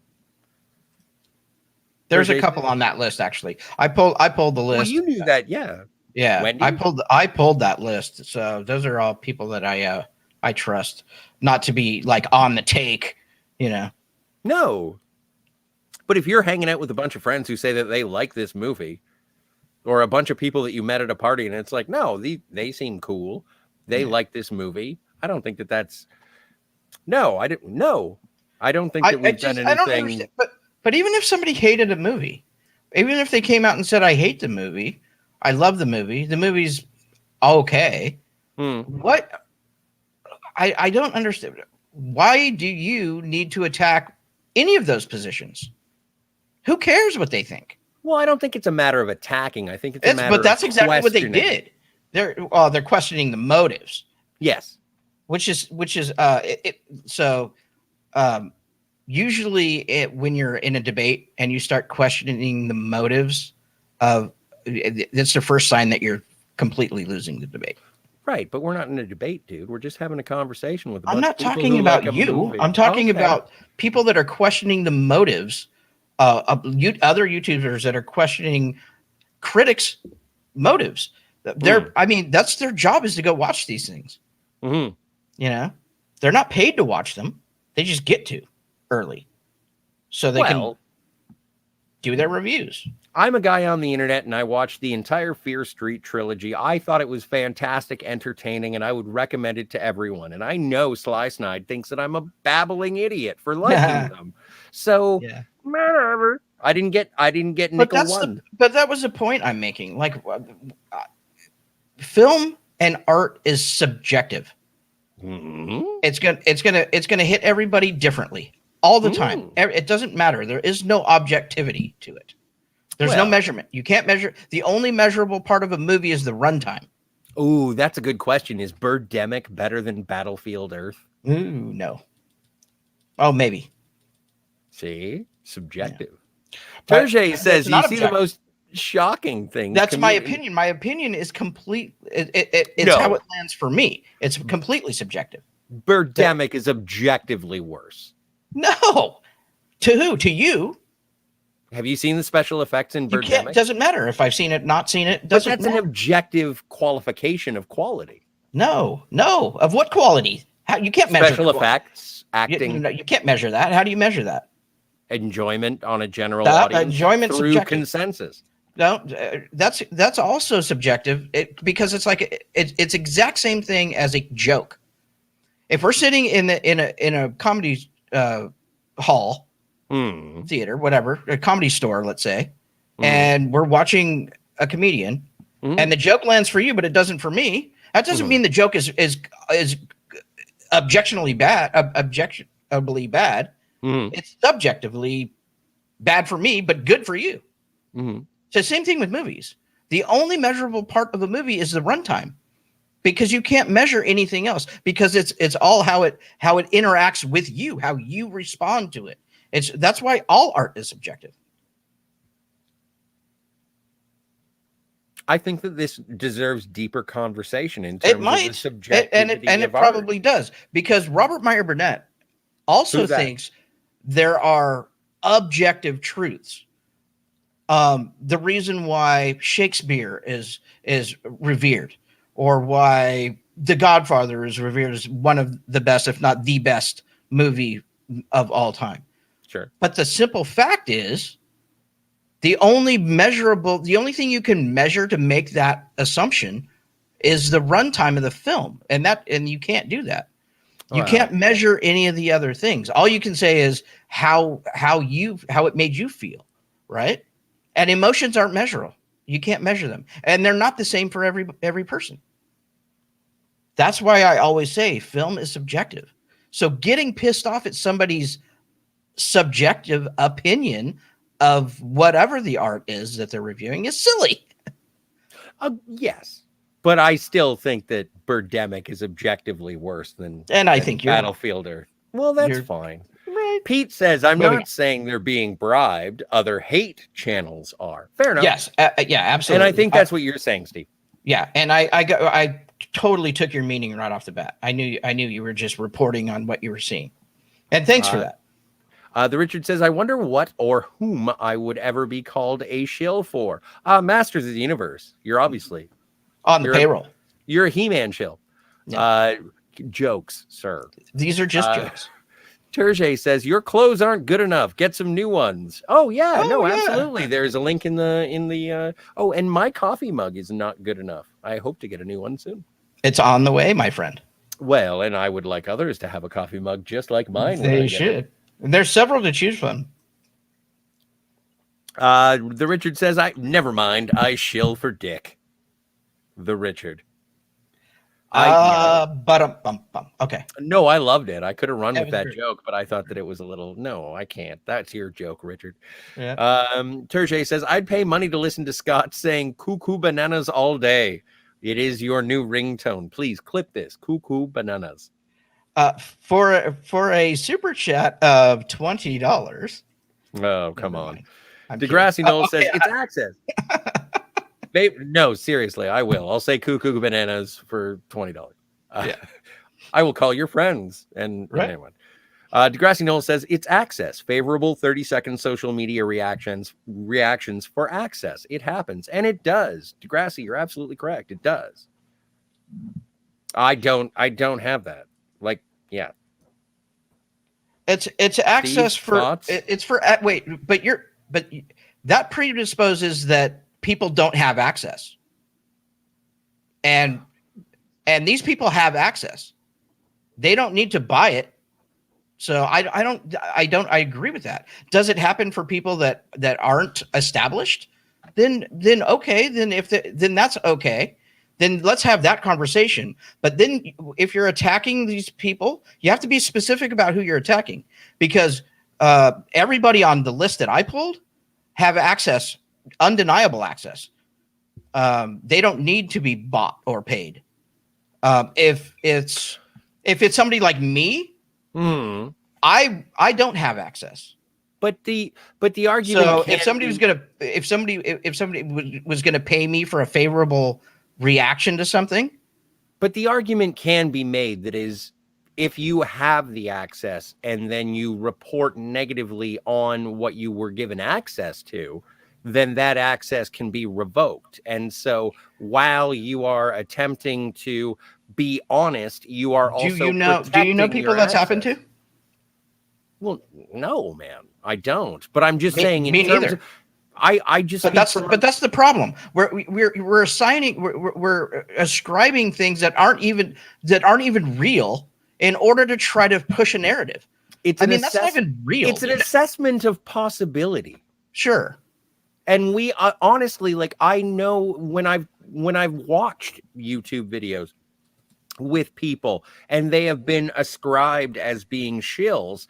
B: There's a couple on that list, actually. I pulled the list.
A: Well, you knew that, yeah.
B: Yeah,
A: Wendy?
B: I pulled that list. So those are all people that I trust, not to be like on the take, you know.
A: No. But if you're hanging out with a bunch of friends who say that they like this movie, or a bunch of people that you met at a party and it's like, no, they seem cool. They like this movie. I don't think that's I don't think that we've done anything.
B: I don't understand, but even if somebody hated a movie, even if they came out and said, I hate the movie, I love the movie's okay. What? I don't understand. Why do you need to attack any of those positions? Who cares what they think?
A: Well, I don't think it's a matter of attacking. I think it's a matter
B: but that's
A: of
B: exactly what they
A: questioning.
B: did. They're questioning the motives.
A: Yes.
B: So usually when you're in a debate and you start questioning the motives of, that's the first sign that you're completely losing the debate.
A: Right, but we're not in a debate, dude. We're just having a conversation with a
B: I'm
A: bunch
B: not
A: of people
B: talking
A: who
B: about
A: like a
B: you.
A: movie.
B: I'm talking
A: Okay.
B: about people that are questioning the motives of other YouTubers that are questioning critics' motives. I mean, that's their job, is to go watch these things.
A: Mm-hmm.
B: You know, they're not paid to watch them. They just get to early, so they can do their reviews.
A: I'm a guy on the internet and I watched the entire Fear Street trilogy. I thought it was fantastic, entertaining, and I would recommend it to everyone. And I know Sly Snide thinks that I'm a babbling idiot for liking them. So
B: Yeah.
A: whatever. I didn't get nickel one.
B: But that was the point I'm making. Like, film and art is subjective.
A: Mm-hmm.
B: It's gonna hit everybody differently all the time. It doesn't matter. There is no objectivity to it. There's no measurement. You can't measure. The only measurable part of a movie is the runtime.
A: Ooh, that's a good question. Is Birdemic better than Battlefield Earth?
B: Ooh, no. Oh, maybe.
A: See, subjective.
B: Yeah.
A: Terje says, "You see the most shocking thing."
B: That's my opinion. My opinion is complete. It's how it lands for me. It's completely subjective.
A: Birdemic is objectively worse.
B: No. To who? To you?
A: Have you seen the special effects in Birdemic?
B: It doesn't matter if I've seen it, not seen it.
A: But that's an objective qualification of quality.
B: No. Of what quality? How you can't measure
A: special effects, acting.
B: You can't measure that. How do you measure that?
A: Enjoyment on a general audience
B: enjoyment
A: through
B: subjective.
A: Consensus.
B: No, that's also subjective. Because it's like it's exact same thing as a joke. If we're sitting in a comedy hall. Theater, whatever, a comedy store, let's say, and we're watching a comedian, and the joke lands for you, but it doesn't for me. That doesn't mean the joke is objectionably bad. It's subjectively bad for me, but good for you. So same thing with movies. The only measurable part of a movie is the runtime, because you can't measure anything else, because it's all how it interacts with you, how you respond to it. That's why all art is subjective.
A: I think that this deserves deeper conversation in terms of the subjectivity
B: and it probably does, because Robert Meyer Burnett also thinks there are objective truths. The reason why Shakespeare is revered, or why The Godfather is revered as one of the best, if not the best, movie of all time.
A: Sure.
B: But the simple fact is, the only thing you can measure to make that assumption is the runtime of the film, and you can't do that. You can't measure any of the other things. All you can say is how it made you feel, right? And emotions aren't measurable. You can't measure them, and they're not the same for every person. That's why I always say film is subjective. So getting pissed off at somebody's subjective opinion of whatever the art is that they're reviewing is silly.
A: Yes, but I still think that Birdemic is objectively worse than Battlefield Earth. Well, that's fine. Right. Pete says, "I'm not saying they're being bribed. Other hate channels are." Fair enough.
B: Yes, yeah, absolutely.
A: And I think that's what you're saying, Steve.
B: Yeah, and I totally took your meaning right off the bat. I knew you were just reporting on what you were seeing, and thanks for that.
A: The Richard says, "I wonder what or whom I would ever be called a shill for." Masters of the Universe. You're obviously
B: on the payroll.
A: You're a He-Man shill. Yeah. Jokes, sir.
B: These are just jokes.
A: Terje says, "Your clothes aren't good enough. Get some new ones." Oh yeah, absolutely. There's a link in the. Oh, and my coffee mug is not good enough. I hope to get a new one soon.
B: It's on the way, my friend.
A: Well, and I would like others to have a coffee mug just like mine.
B: They should. There's several to choose from.
A: The Richard says, "Never mind. I shill for Dick." The Richard.
B: Okay.
A: No, I loved it. I could have run with that joke, but I thought that it was a little. No, I can't. That's your joke, Richard.
B: Yeah.
A: Terje says, "I'd pay money to listen to Scott saying cuckoo bananas all day. It is your new ringtone. Please clip this. Cuckoo bananas."
B: For a super chat of $20.
A: Oh, come
B: Never
A: on.
B: mind. I'm
A: Degrassi
B: kidding.
A: Knowles says
B: yeah.
A: it's access. No, seriously, I will. I'll say cuckoo bananas for $20.
B: Yeah.
A: I will call your friends and
B: Right.
A: anyone. Degrassi Knowles says it's access. Favorable 30-second social media reactions for access. It happens, and it does. Degrassi, you're absolutely correct. It does. I don't have that. Like, yeah.
B: It's access
A: Steve,
B: for
A: thoughts?
B: it's for but that predisposes that people don't have access, and these people have access. They don't need to buy it. So I agree with that. Does it happen for people that aren't established? Then okay. Then that's okay. Then let's have that conversation. But then if you're attacking these people, you have to be specific about who you're attacking, because everybody on the list that I pulled have access, undeniable access. They don't need to be bought or paid. If it's somebody like me, I don't have access.
A: But the argument.
B: So if somebody was gonna pay me for a favorable reaction to something,
A: but the argument can be made that is, if you have the access and then you report negatively on what you were given access to, then that access can be revoked. And so while you are attempting to be honest, you are also
B: do you know people that's happened to?
A: Well, no, man, I don't. But I'm just saying,
B: me neither.
A: I just.
B: But that's the problem. We're assigning, we're ascribing things that aren't even real in order to try to push a narrative. That's not even real.
A: It's an assessment of possibility.
B: Sure.
A: And we honestly, like, I know when I've watched YouTube videos with people and they have been ascribed as being shills.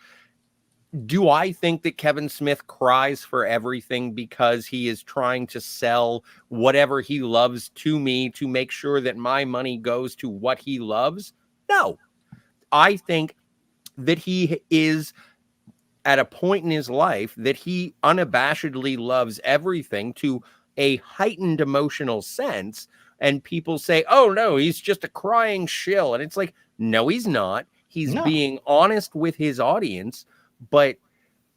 A: Do I think that Kevin Smith cries for everything because he is trying to sell whatever he loves to me to make sure that my money goes to what he loves? No. I think that he is at a point in his life that he unabashedly loves everything to a heightened emotional sense. And people say, oh, no, he's just a crying shill. And it's like, no, he's not. He's being honest with his audience. But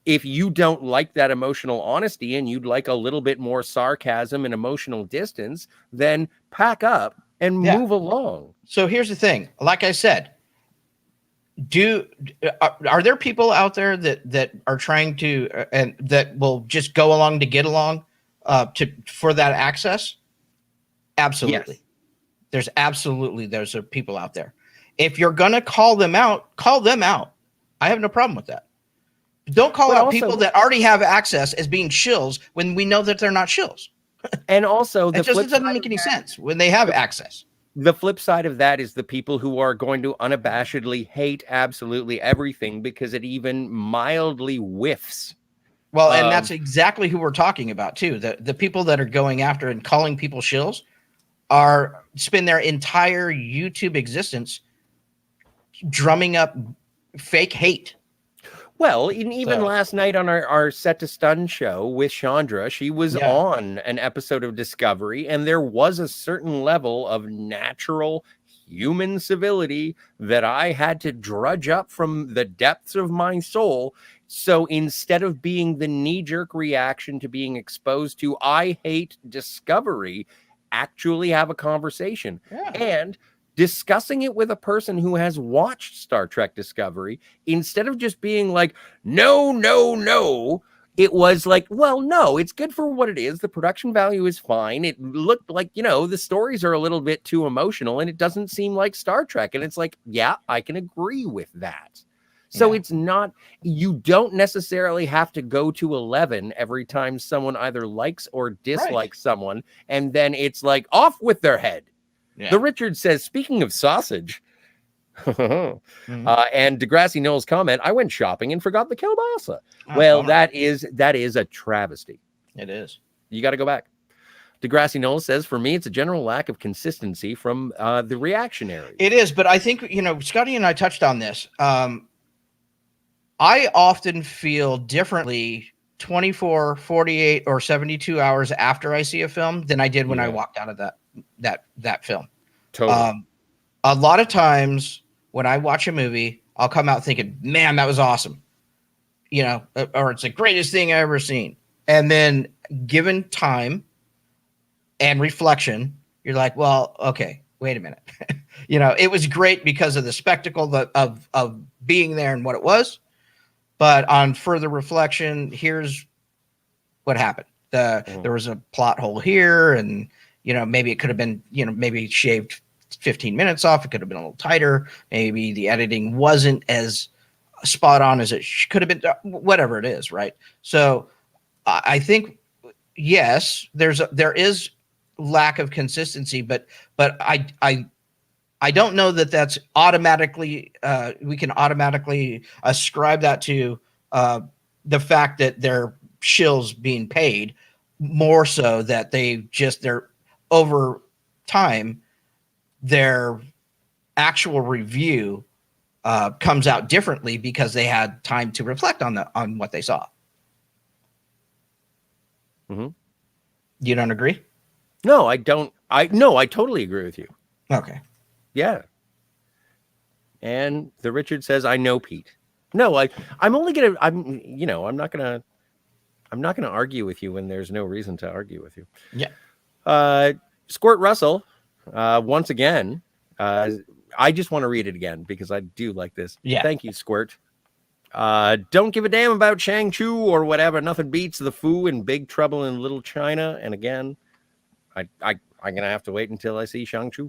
A: if you don't like that emotional honesty and you'd like a little bit more sarcasm and emotional distance, then pack up and move along.
B: So here's the thing. Like I said, are there people out there that are trying to and that will just go along to get along for that access? Absolutely. Yes. There's people out there. If you're gonna call them out, I have no problem with that. Don't call out people that already have access as being shills when we know that they're not shills.
A: And also,
B: it just doesn't make any sense when they have access.
A: The flip side of that is the people who are going to unabashedly hate absolutely everything because it even mildly whiffs.
B: Well, and that's exactly who we're talking about too. The people that are going after and calling people shills spend their entire YouTube existence drumming up fake hate.
A: Well, even last night on our Set to Stun show with Chandra, she was on an episode of Discovery, and there was a certain level of natural human civility that I had to drudge up from the depths of my soul. So instead of being the knee-jerk reaction to being exposed to I hate Discovery, actually have a conversation. Yeah. And discussing it with a person who has watched Star Trek Discovery, instead of just being like, no, it was like, well, no, it's good for what it is. The production value is fine. It looked like, the stories are a little bit too emotional and it doesn't seem like Star Trek. And it's like, yeah, I can agree with that. So it's not, you don't necessarily have to go to 11 every time someone either likes or dislikes someone. And then it's like off with their head. Yeah. The Richard says, speaking of sausage, and Degrassi Knowles comment, I went shopping and forgot the kielbasa. Well, that is a travesty.
B: It is.
A: You got to go back. Degrassi Knowles says, for me, it's a general lack of consistency from the reactionaries.
B: It is, but I think, Scotty and I touched on this. I often feel differently 24, 48, or 72 hours after I see a film than I did when I walked out of that film.
A: Totally.
B: A lot of times when I watch a movie, I'll come out thinking, man, that was awesome. Or it's the greatest thing I've ever seen. And then given time and reflection, you're like, well, okay, wait a minute. It was great because of the spectacle of being there and what it was. But on further reflection, here's what happened. There was a plot hole here, and maybe it could have been, maybe shaved 15 minutes off. It could have been a little tighter. Maybe the editing wasn't as spot on as it could have been. Whatever it is, right? So I think yes, there is lack of consistency, but I don't know that that's automatically we can automatically ascribe that to the fact that they're shills being paid, more so that they're over time their actual review comes out differently because they had time to reflect on what they saw.
A: Mm-hmm.
B: You don't agree?
A: No, I don't. I totally agree with you.
B: Okay.
A: Yeah. And the Richard says, I know Pete. No, I'm not gonna argue with you when there's no reason to argue with you.
B: Yeah.
A: Squirt Russell, once again, I just want to read it again because I do like this.
B: Yeah.
A: Thank you, Squirt. Don't give a damn about Shang-Chi or whatever. Nothing beats the Fu in Big Trouble in Little China. And again, I'm gonna have to wait until I see Shang-Chi.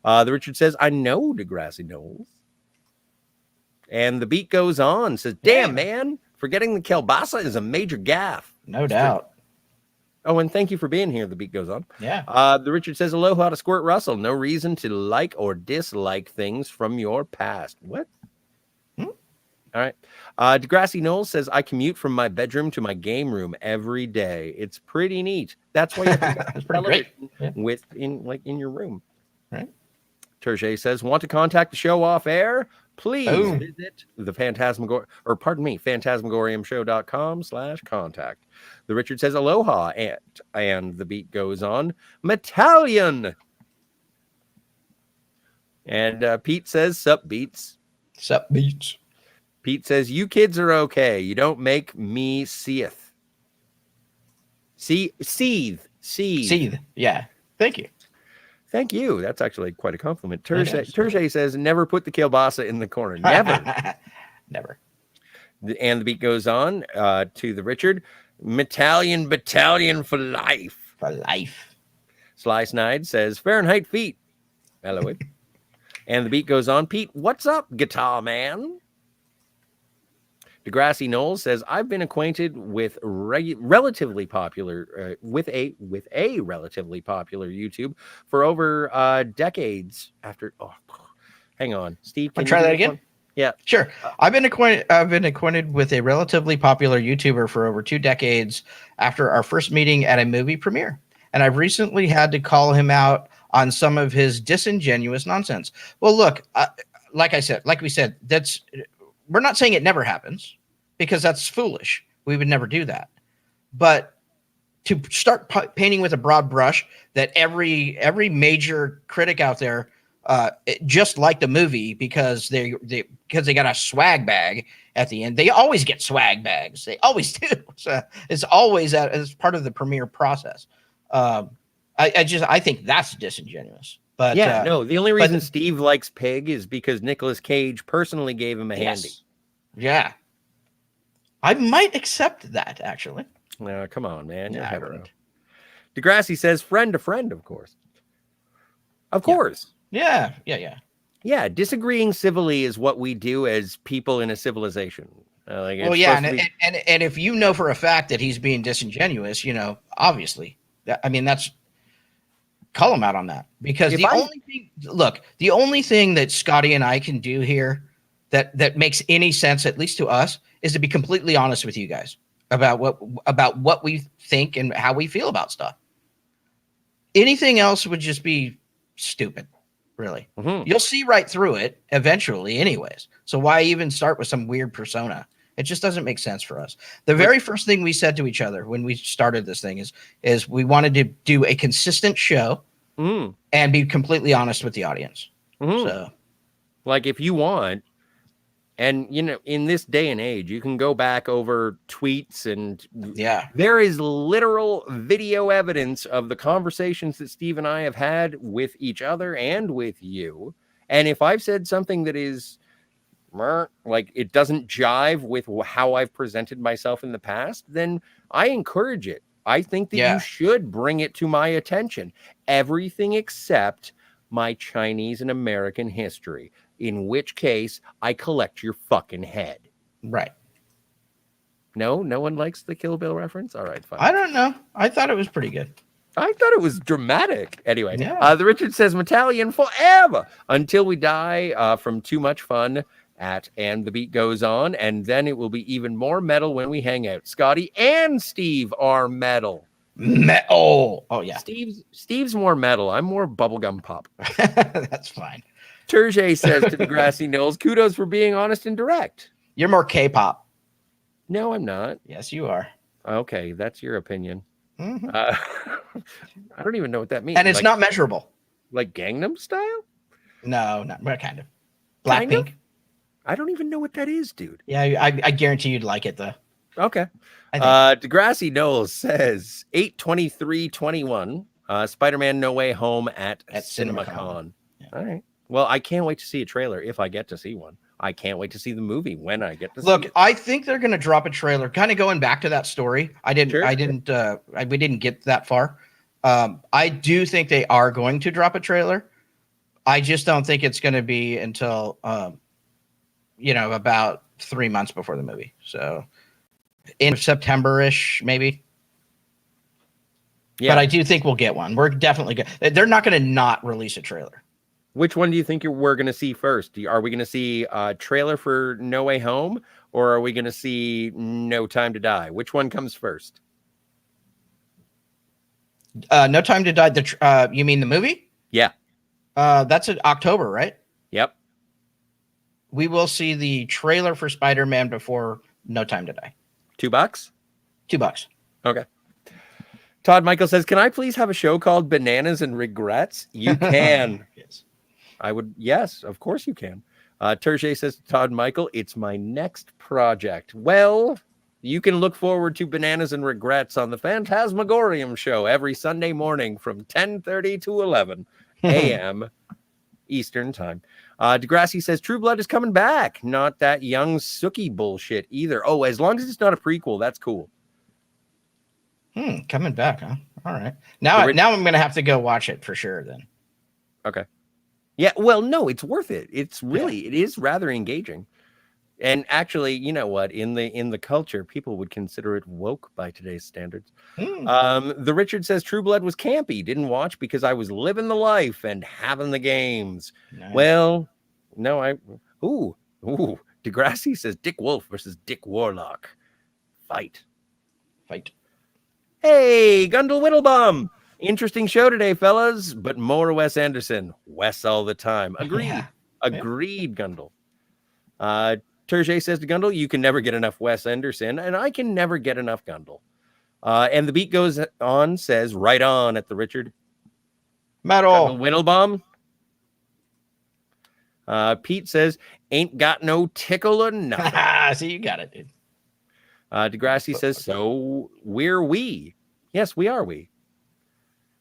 A: The Richard says, I know Degrassi Knowles. And the beat goes on, says, damn, man, forgetting the kielbasa is a major gaffe.
B: No doubt.
A: Oh, and thank you for being here, the beat goes on.
B: Yeah.
A: The Richard says, aloha to Squirt Russell. No reason to like or dislike things from your past. What? All right. Degrassi Knowles says, I commute from my bedroom to my game room every day. It's pretty neat. That's why you have
B: That's pretty great.
A: Yeah. in your room.
B: Right.
A: Terje says, want to contact the show off air? Please visit the Fantasmagoriumshow.com/contact. The Richard says, aloha, and the beat goes on, Metallion. And Pete says, sup, beats.
B: Sup, beats.
A: Pete says, you kids are okay. You don't make me seeth. Seethe.
B: Yeah. Thank you.
A: Thank you. That's actually quite a compliment. Terje says, never put the kielbasa in the corner. Never.
B: Never.
A: And the beat goes on to the Richard. Metallion battalion for life.
B: For life.
A: Sly Snide says, Fahrenheit feet. Hello. And the beat goes on. Pete, what's up, guitar man? Degrassi Knowles says, I've been acquainted with relatively popular with a relatively popular YouTube for over decades. Hang on, Steve.
B: Can you try that again?
A: One? Yeah,
B: sure. I've been acquainted with a relatively popular YouTuber for over 2 decades after our first meeting at a movie premiere, and I've recently had to call him out on some of his disingenuous nonsense. Well, look, like we said, we're not saying it never happens, because that's foolish. We would never do that. But to start painting with a broad brush that every major critic out there just liked the movie because they got a swag bag at the end. They always get swag bags. They always do. So it's always as part of the premiere process. I think that's disingenuous. But
A: yeah, no. The only reason Steve likes Pig is because Nicolas Cage personally gave him a handy.
B: Yeah. I might accept that, actually.
A: No, come on, man.
B: Yeah, I wouldn't.
A: Degrassi says, friend to friend, of course. Of course.
B: Yeah.
A: Yeah, disagreeing civilly is what we do as people in a civilization. And
B: if you know for a fact that he's being disingenuous, obviously, that's call him out on that, because the only thing that Scotty and I can do here that makes any sense, at least to us, is to be completely honest with you guys about what we think and how we feel about stuff. anything else would just be stupid, really.
A: Mm-hmm.
B: You'll see right through it eventually, anyways. So why even start with some weird persona? It just doesn't make sense for us. The very first thing we said to each other when we started this thing is we wanted to do a consistent show and be completely honest with the audience. So,
A: like, if you want, and in this day and age, you can go back over tweets and there is literal video evidence of the conversations that Steve and I have had with each other and with you. And if I've said something that is like it doesn't jive with how I've presented myself in the past, then I encourage it. I think that you should bring it to my attention. Everything except my Chinese and American history, in which case I collect your fucking head.
B: Right.
A: No one likes the Kill Bill reference? All right, fine.
B: I don't know. I thought it was pretty good.
A: I thought it was dramatic. Anyway, the Richard says Metallian forever until we die from too much fun and the beat goes on, and then it will be even more metal when we hang out. Scotty and Steve are metal.
B: Metal. Oh yeah.
A: Steve's more metal. I'm more bubblegum pop.
B: That's fine.
A: Terje says to the Grassy Knolls, kudos for being honest and direct.
B: You're more K-pop.
A: No, I'm not.
B: Yes, you are.
A: Okay, that's your opinion. I don't even know what that means.
B: And it's not measurable.
A: Like Gangnam Style?
B: No, not kind of. Blackpink.
A: I don't even know what that is, dude.
B: Yeah, I guarantee you'd like it though.
A: Okay. Degrassi Knowles says 8/23/21. Spider-Man No Way Home at CinemaCon. Yeah. All right. Well, I can't wait to see a trailer if I get to see one. I can't wait to see the movie when I get to see it.
B: Look, I think they're going to drop a trailer. Kind of going back to that story. We didn't get that far. I do think they are going to drop a trailer. I just don't think it's going to be until about 3 months before the movie. So in September-ish, maybe. Yeah. But I do think we'll get one. We're definitely good. They're not going to not release a trailer.
A: Which one do you think we're going to see first? Are we going to see a trailer for No Way Home, or are we going to see No Time to Die? Which one comes first?
B: No Time to Die. You mean the movie?
A: Yeah.
B: That's in October, right?
A: Yep.
B: We will see the trailer for Spider-Man before No Time to Die.
A: $2?
B: $2.
A: Okay. Todd Michael says, can I please have a show called Bananas and Regrets? You can.
B: Yes.
A: I would. Yes, of course you can. Terje says to Todd Michael, it's my next project. Well, you can look forward to Bananas and Regrets on the Fantasmagorium show every Sunday morning from 10:30 to 11 a.m. Eastern time. Degrassi says True Blood is coming back. Not that young Sookie bullshit either. Oh, as long as it's not a prequel, that's cool.
B: Coming back, huh? All right. Now I'm going to have to go watch it for sure then.
A: Okay. Yeah, well, no, it's worth it. It's really, it is rather engaging. And actually, you know what? In the culture, people would consider it woke by today's standards. The Richard says True Blood was campy. Didn't watch because I was living the life and having the games. Nice. Well, no, Degrassi says Dick Wolf versus Dick Warlock. Fight. Hey, Gundle Whittlebum. Interesting show today, fellas, but more Wes Anderson. Wes all the time. Agreed. Yeah. Agreed, Gundle. Terje says to Gundle, you can never get enough Wes Anderson, and I can never get enough Gundle. And the beat goes on, says, right on at the Richard.
B: Metal.
A: Whittlebum. Pete says, ain't got no tickle or nothing.
B: See, you got it, dude.
A: Degrassi says, so we're we. Yes, we are we.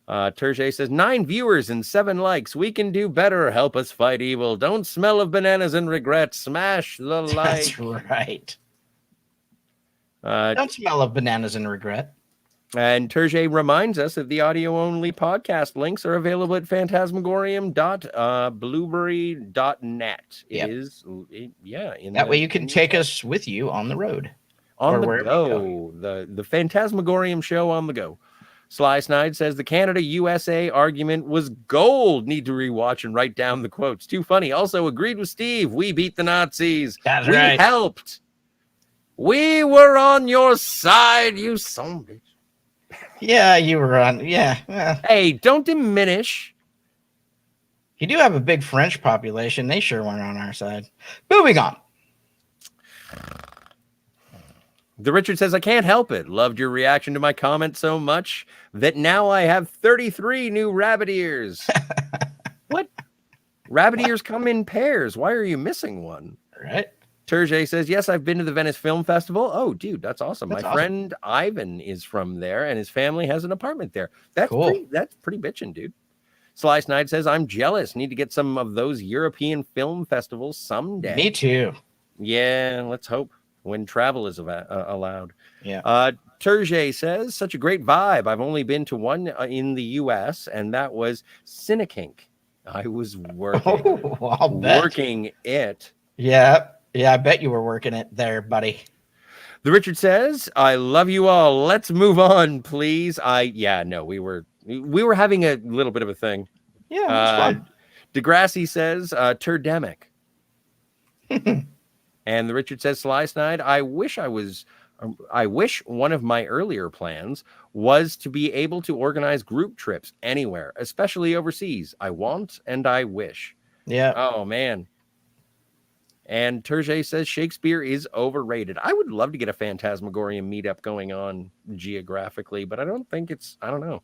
A: Terje says 9 viewers and 7 likes. We can do better. Help us fight evil. Don't smell of bananas and regret. Smash the like.
B: That's right. Don't smell of bananas and regret.
A: And Terje reminds us that the audio-only podcast links are available at phantasmagorium.blueberry.net. It is,
B: that way you can take us with you on the road.
A: On the go. The Fantasmagorium show on the go. Sly Snide says the Canada-USA argument was gold. Need to rewatch and write down the quotes. Too funny. Also agreed with Steve. We beat the Nazis.
B: That's right.
A: We helped. We were on your side, you son of a bitch.
B: Yeah, you were on. Yeah.
A: Hey, don't diminish.
B: You do have a big French population. They sure weren't on our side. Moving on.
A: The Richard says, I can't help it. Loved your reaction to my comment so much that now I have 33 new rabbit ears. What? Rabbit ears come in pairs. Why are you missing one?
B: Right.
A: Turge says, yes, I've been to the Venice Film Festival. Oh, dude, that's awesome.
B: That's
A: my
B: awesome.
A: friend Ivan is from there, and his family has an apartment there. That's
B: cool.
A: That's pretty bitchin', dude. Slice Knight says, I'm jealous. Need to get some of those European film festivals someday.
B: Me too.
A: Yeah, let's hope when travel is allowed.
B: Yeah.
A: Turge says, such a great vibe. I've only been to one in the U.S., and that was Cinekink. I was working it.
B: Yeah. Yeah, I bet you were working it there, buddy.
A: The Richard says, I love you all. Let's move on, please. We were having a little bit of a thing.
B: Yeah, it was fun.
A: Degrassi says, Turdemic. And the Richard says, Sly Snide, I wish one of my earlier plans was to be able to organize group trips anywhere, especially overseas. I want and I wish.
B: Yeah.
A: Oh, man. And Turge says Shakespeare is overrated. I would love to get a Fantasmagorium meetup going on geographically, but I don't know.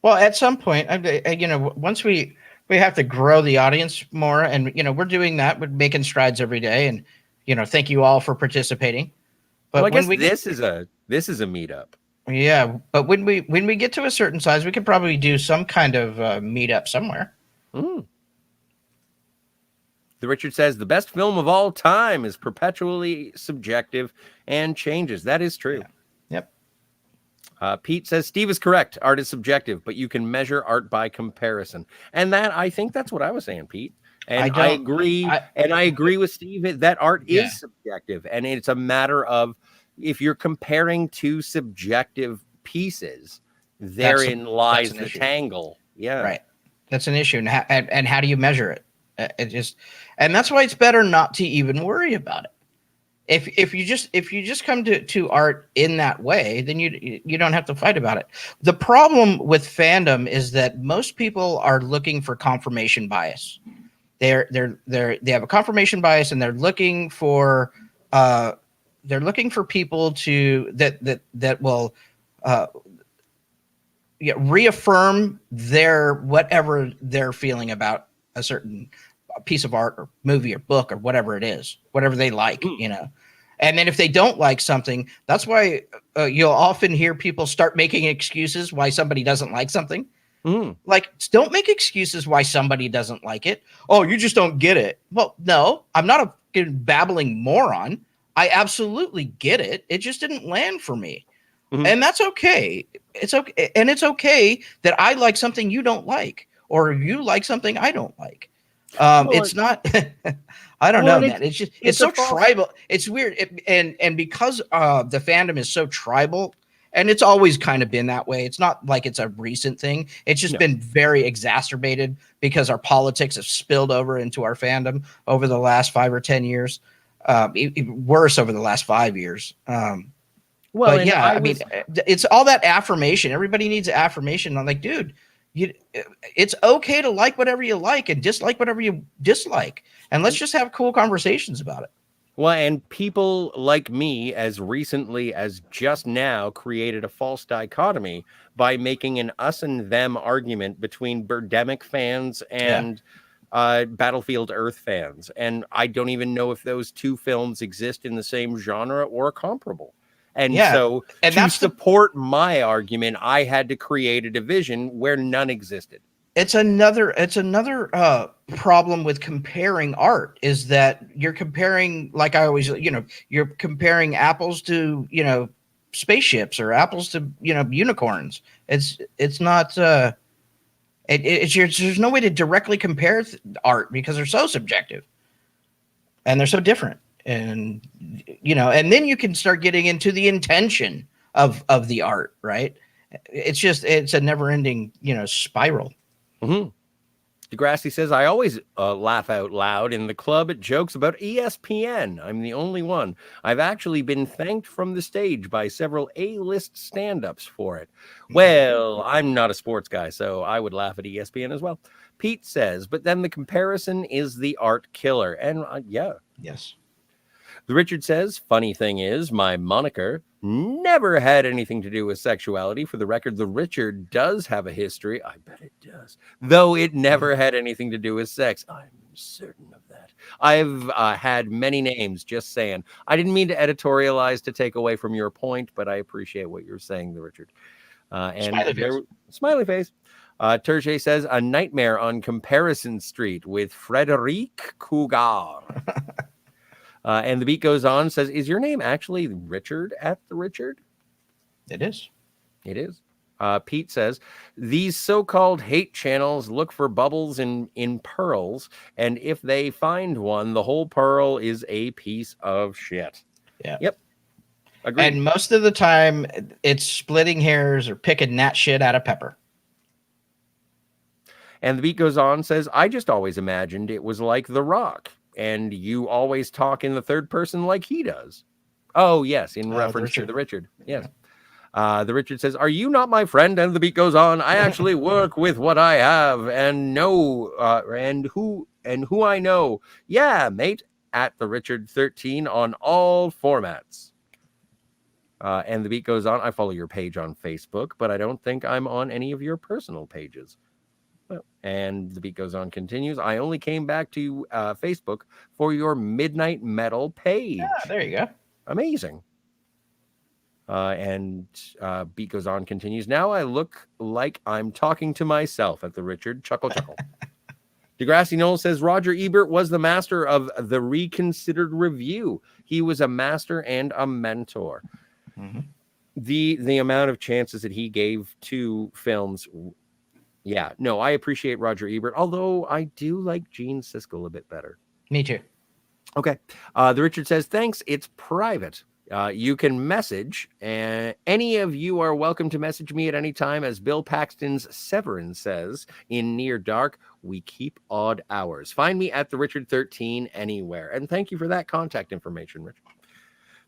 B: Well, at some point, once we have to grow the audience more, and we're doing that. We're making strides every day, and thank you all for participating. But
A: I guess this is a meetup.
B: Yeah, but when we get to a certain size, we could probably do some kind of meetup somewhere.
A: Mm. The Richard says the best film of all time is perpetually subjective and changes. That is true.
B: Yeah. Yep.
A: Pete says Steve is correct. Art is subjective, but you can measure art by comparison. And I think that's what I was saying, Pete. And I agree. I agree with Steve that art is subjective, and it's a matter of if you're comparing two subjective pieces, therein lies the tangle. Yeah,
B: right. That's an issue, and how do you measure it? And that's why it's better not to even worry about it. If you just come to art in that way, then you don't have to fight about it. The problem with fandom is that most people are looking for confirmation bias. They have a confirmation bias, and they're looking for people that will reaffirm their whatever they're feeling about a certain piece of art or movie or book or whatever it is, whatever they like, And then if they don't like something, that's why you'll often hear people start making excuses why somebody doesn't like something. Like, don't make excuses why somebody doesn't like it. Oh, you just don't get it. Well, no, I'm not a babbling moron. I absolutely get it. It just didn't land for me. And that's okay. It's okay. And it's okay that I like something you don't like, or you like something I don't like. It's not, I don't know, man. It's so tribal. It's weird. And because the fandom is so tribal, and it's always kind of been that way. It's not like it's a recent thing. It's just been very exacerbated because our politics have spilled over into our fandom over the last 5 or 10 years. Worse over the last 5 years. But yeah, it's all that affirmation. Everybody needs affirmation. I'm like, dude, it's okay to like whatever you like and dislike whatever you dislike. And let's just have cool conversations about it.
A: Well, and people like me, as recently as just now, created a false dichotomy by making an us and them argument between Birdemic fans and Battlefield Earth fans. And I don't even know if those two films exist in the same genre or comparable. And so to support my argument, I had to create a division where none existed.
B: It's another problem with comparing art, is that you're comparing, like I always, you're comparing apples to, spaceships, or apples to, unicorns. It's not, there's no way to directly compare art because they're so subjective and they're so different. And, and then you can start getting into the intention of the art, right? It's a never ending, spiral.
A: Degrassi says, I always laugh out loud in the club at jokes about ESPN. I'm the only one. I've actually been thanked from the stage by several A-list stand-ups for it. Well, I'm not a sports guy, so I would laugh at ESPN as well. Pete says, but then the comparison is the art killer. And yeah.
B: Yes.
A: The Richard says, funny thing is, my moniker never had anything to do with sexuality. For the record, the Richard does have a history. I bet it does. Though it never had anything to do with sex. I'm certain of that. I've had many names, just saying. I didn't mean to editorialize to take away from your point, but I appreciate what you're saying, the Richard. Smiley face. Terje says, a nightmare on Comparison Street with Frederic Cougar. And the beat goes on, says, is your name actually Richard at the Richard?
B: It is.
A: It is. Pete says, these so-called hate channels look for bubbles in pearls, and if they find one, the whole pearl is a piece of shit.
B: Yeah.
A: Yep. Agreed.
B: And most of the time, it's splitting hairs or picking that shit out of pepper.
A: And the beat goes on, says, I just always imagined it was like The Rock. And you always talk in the third person like he does. Oh, yes, in reference to the Richard. Yes. The Richard says, are you not my friend? And the beat goes on, I actually work with what I have and know and who I know. Yeah, mate, at the Richard 13 on all formats. And the beat goes on, I follow your page on Facebook, but I don't think I'm on any of your personal pages. And the beat goes on, continues. I only came back to Facebook for your Midnight Metal page.
B: Yeah, there you go.
A: Amazing. And beat goes on, continues. Now I look like I'm talking to myself at the Richard. Chuckle, chuckle. Degrassi Noel says, Roger Ebert was the master of the reconsidered review. He was a master and a mentor.
B: Mm-hmm.
A: The amount of chances that he gave to films. Yeah, no, I appreciate Roger Ebert, although I do like Gene Siskel a bit better.
B: Me too.
A: Okay. The Richard says, thanks. It's private. You can message, and any of you are welcome to message me at any time. As Bill Paxton's Severin says in Near Dark, we keep odd hours. Find me at the Richard 13 anywhere. And thank you for that contact information, Richard.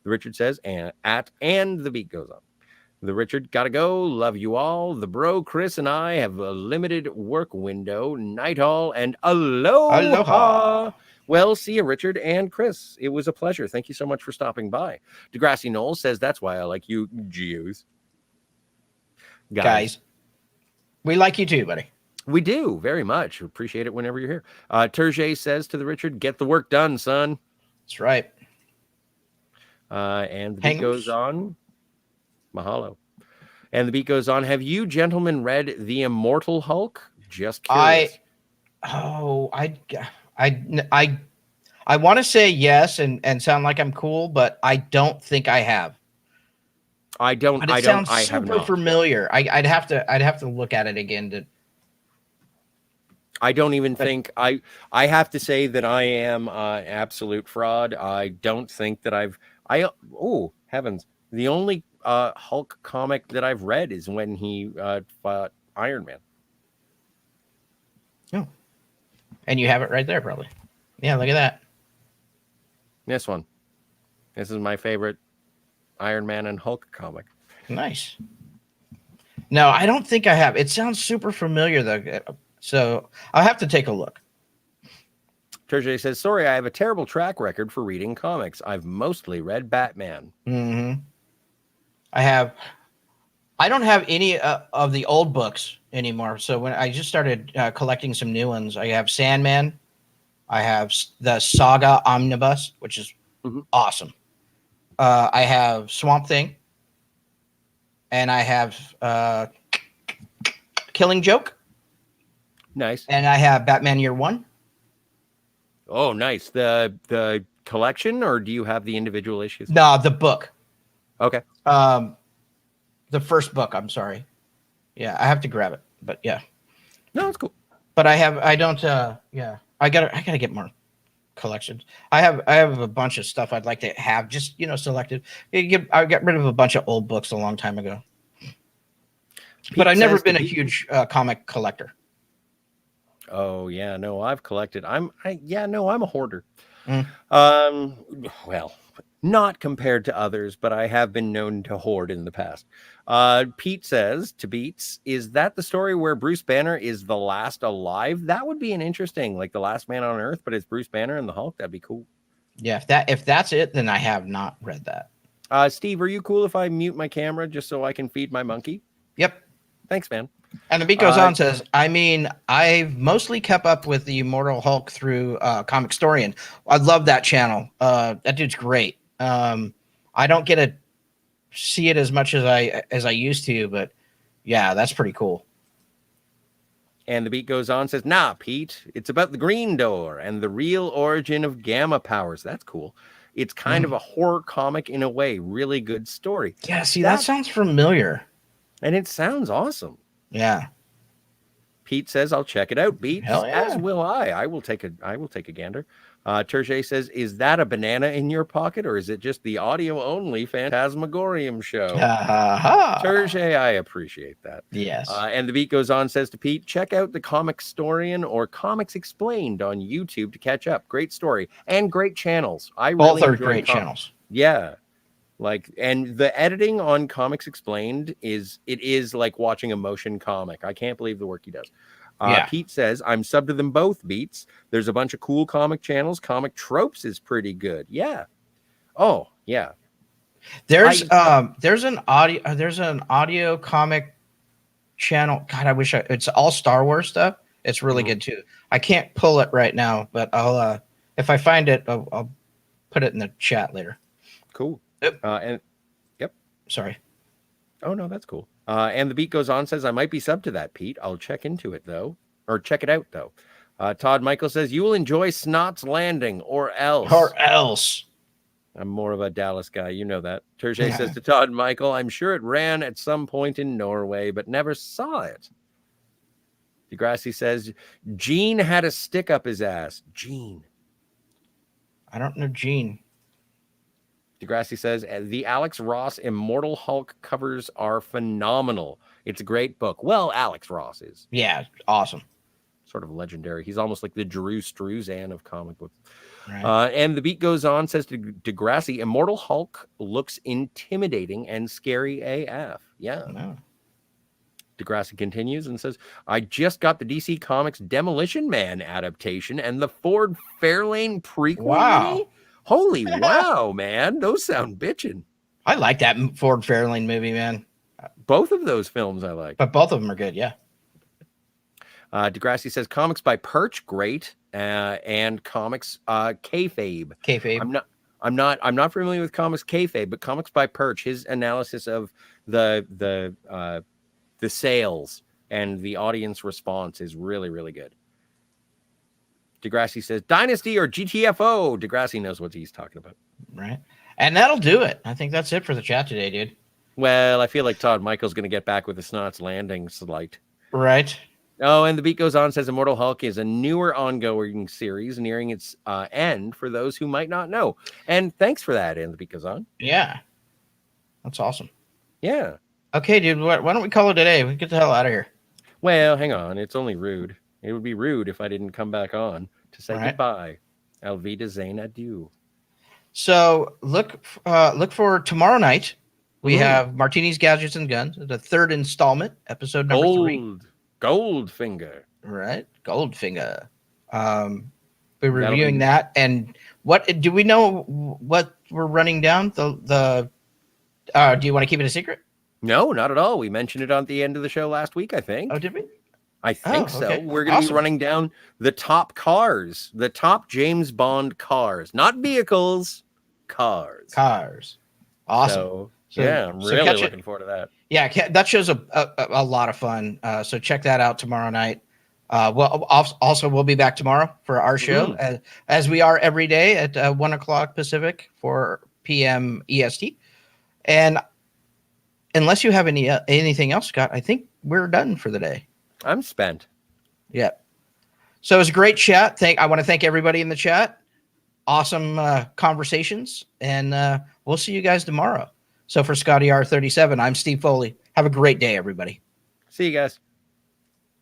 A: The Richard says, and the beat goes on. The Richard, gotta go. Love you all. The bro, Chris, and I have a limited work window. Night all and aloha.
B: Aloha.
A: Well, see you, Richard and Chris. It was a pleasure. Thank you so much for stopping by. Degrassi Noel says, that's why I like you, Jews.
B: Guys, we like you too, buddy.
A: We do very much. Appreciate it whenever you're here. Terje says to the Richard, get the work done, son.
B: That's right.
A: And the beat goes on. Mahalo. And the beat goes on. Have you gentlemen read The Immortal Hulk? Just curious.
B: I want to say yes and sound like I'm cool, but I don't think I have.
A: But it
B: sounds
A: super
B: super
A: not.
B: familiar. I'd have to look at it again to.
A: I don't even think I have to say that I am absolute fraud. I don't think that oh heavens. The only Hulk comic that I've read is when he fought Iron Man.
B: Oh. And you have it right there, probably. Yeah, look at that.
A: This one. This is my favorite Iron Man and Hulk comic.
B: Nice. No, I don't think I have. It sounds super familiar, though. So I'll have to take a look.
A: Terje says, sorry, I have a terrible track record for reading comics. I've mostly read Batman.
B: Mm-hmm. I don't have any of the old books anymore. So when I just started collecting some new ones, I have Sandman. I have the Saga Omnibus, which is awesome. I have Swamp Thing. And I have Killing Joke.
A: Nice.
B: And I have Batman Year One.
A: Oh, nice. The collection, or do you have the individual issues?
B: No, the book.
A: Okay.
B: The first book, I'm sorry. Yeah, I have to grab it, but yeah.
A: No, it's cool.
B: But I gotta get more collections. I have a bunch of stuff I'd like to have, just selected. I got rid of a bunch of old books a long time ago. But I've never been a huge comic collector.
A: Oh yeah, no, I've collected. I'm a hoarder.
B: Mm.
A: Well, not compared to others, but I have been known to hoard in the past. Pete says to Beats, is that the story where Bruce Banner is the last alive? That would be an interesting, like the last man on Earth, but it's Bruce Banner and the Hulk. That'd be cool.
B: Yeah, if that's it, then I have not read that.
A: Steve, are you cool if I mute my camera just so I can feed my monkey?
B: Yep.
A: Thanks, man.
B: And the beat goes on, says, I mean, I've mostly kept up with the Immortal Hulk through Comic Storian. I love that channel. That dude's great. I don't get to see it as much as I used to, but yeah, that's pretty cool.
A: And the beat goes on, says, nah, Pete, it's about the Green Door and the real origin of gamma powers. That's cool. It's kind of a horror comic in a way. Really good story.
B: Yeah, see, that sounds familiar.
A: And it sounds awesome.
B: Yeah.
A: Pete says, I'll check it out, Beats.
B: Hell yeah.
A: As will I. I will take a gander. Terje says, is that a banana in your pocket, or is it just the audio-only Fantasmagorium show? Terje, I appreciate that.
B: Yes.
A: And the beat goes on, says to Pete, check out the Comic Storian or Comics Explained on YouTube to catch up. Great story and great channels.
B: Both are great channels.
A: Yeah. And the editing on Comics Explained is like watching a motion comic. I can't believe the work he does. Pete says, I'm subbed to them both, Beats. There's a bunch of cool comic channels. Comic Tropes is pretty good. Yeah. Oh, yeah.
B: There's an audio comic channel. God, I wish it's all Star Wars stuff. It's really good too. I can't pull it right now, but I'll if I find it, I'll put it in the chat later.
A: Cool.
B: Yep. Sorry.
A: Oh no, that's cool. And the beat goes on, says, I might be subbed to that, Pete. I'll check into it though, or check it out though. Todd Michael says, you will enjoy Snot's Landing or else. I'm more of a Dallas guy. You know that. Terje says to Todd Michael, I'm sure it ran at some point in Norway, but never saw it. Degrassi says, Gene had a stick up his ass. Gene.
B: I don't know Gene.
A: Degrassi says, the Alex Ross Immortal Hulk covers are phenomenal. It's a great book. Well, Alex Ross is.
B: Yeah, awesome.
A: Sort of legendary. He's almost like the Drew Struzan of comic books.
B: Right.
A: And the beat goes on, says to Degrassi, Immortal Hulk looks intimidating and scary AF. Yeah.
B: No.
A: Degrassi continues and says, I just got the DC Comics Demolition Man adaptation and the Ford Fairlane prequel.
B: Wow.
A: Holy wow, man. Those sound bitchin'.
B: I like that Ford Fairlane movie, man.
A: Both of those films I like.
B: But both of them are good, yeah.
A: Degrassi says comics by Perch, great, and comics kayfabe.
B: Kayfabe.
A: I'm not familiar with comics kayfabe, but comics by Perch, his analysis of the sales and the audience response is really, really good. Degrassi says Dynasty or GTFO. Degrassi knows what he's talking about.
B: Right. And that'll do it. I think that's it for the chat today, dude.
A: Well, I feel like Todd Michael's going to get back with the Snot's Landing slight.
B: Right.
A: Oh, and the beat goes on, says Immortal Hulk is a newer ongoing series nearing its end for those who might not know. And thanks for that, and the beat goes on.
B: Yeah. That's awesome.
A: Yeah.
B: Okay, dude, why don't we call it a day? We get the hell out of here.
A: Well, hang on. It's only rude. It would be rude if I didn't come back on to say goodbye. Alvida Zane adieu.
B: So look for tomorrow night. We have Martini's Gadgets and Guns, the third installment, episode number 3.
A: Goldfinger.
B: Right. Goldfinger. We're reviewing that. And what do we know what we're running down? The do you want to keep it a secret?
A: No, not at all. We mentioned it on the end of the show last week, I think.
B: Oh, did we?
A: I think so.
B: Okay.
A: We're going to be running down the top cars, the top James Bond cars, not vehicles, cars.
B: Awesome.
A: So yeah, I'm really looking forward to that.
B: Yeah, that show's a lot of fun. So check that out tomorrow night. We'll be back tomorrow for our show, as we are every day at 1:00 Pacific, 4 p.m. EST. And unless you have anything else, Scott, I think we're done for the day.
A: I'm spent.
B: Yeah. So it was a great chat. I want to thank everybody in the chat. Awesome conversations, and we'll see you guys tomorrow. So for Scotty R37, I'm Steve Foley. Have a great day, everybody.
A: See you guys.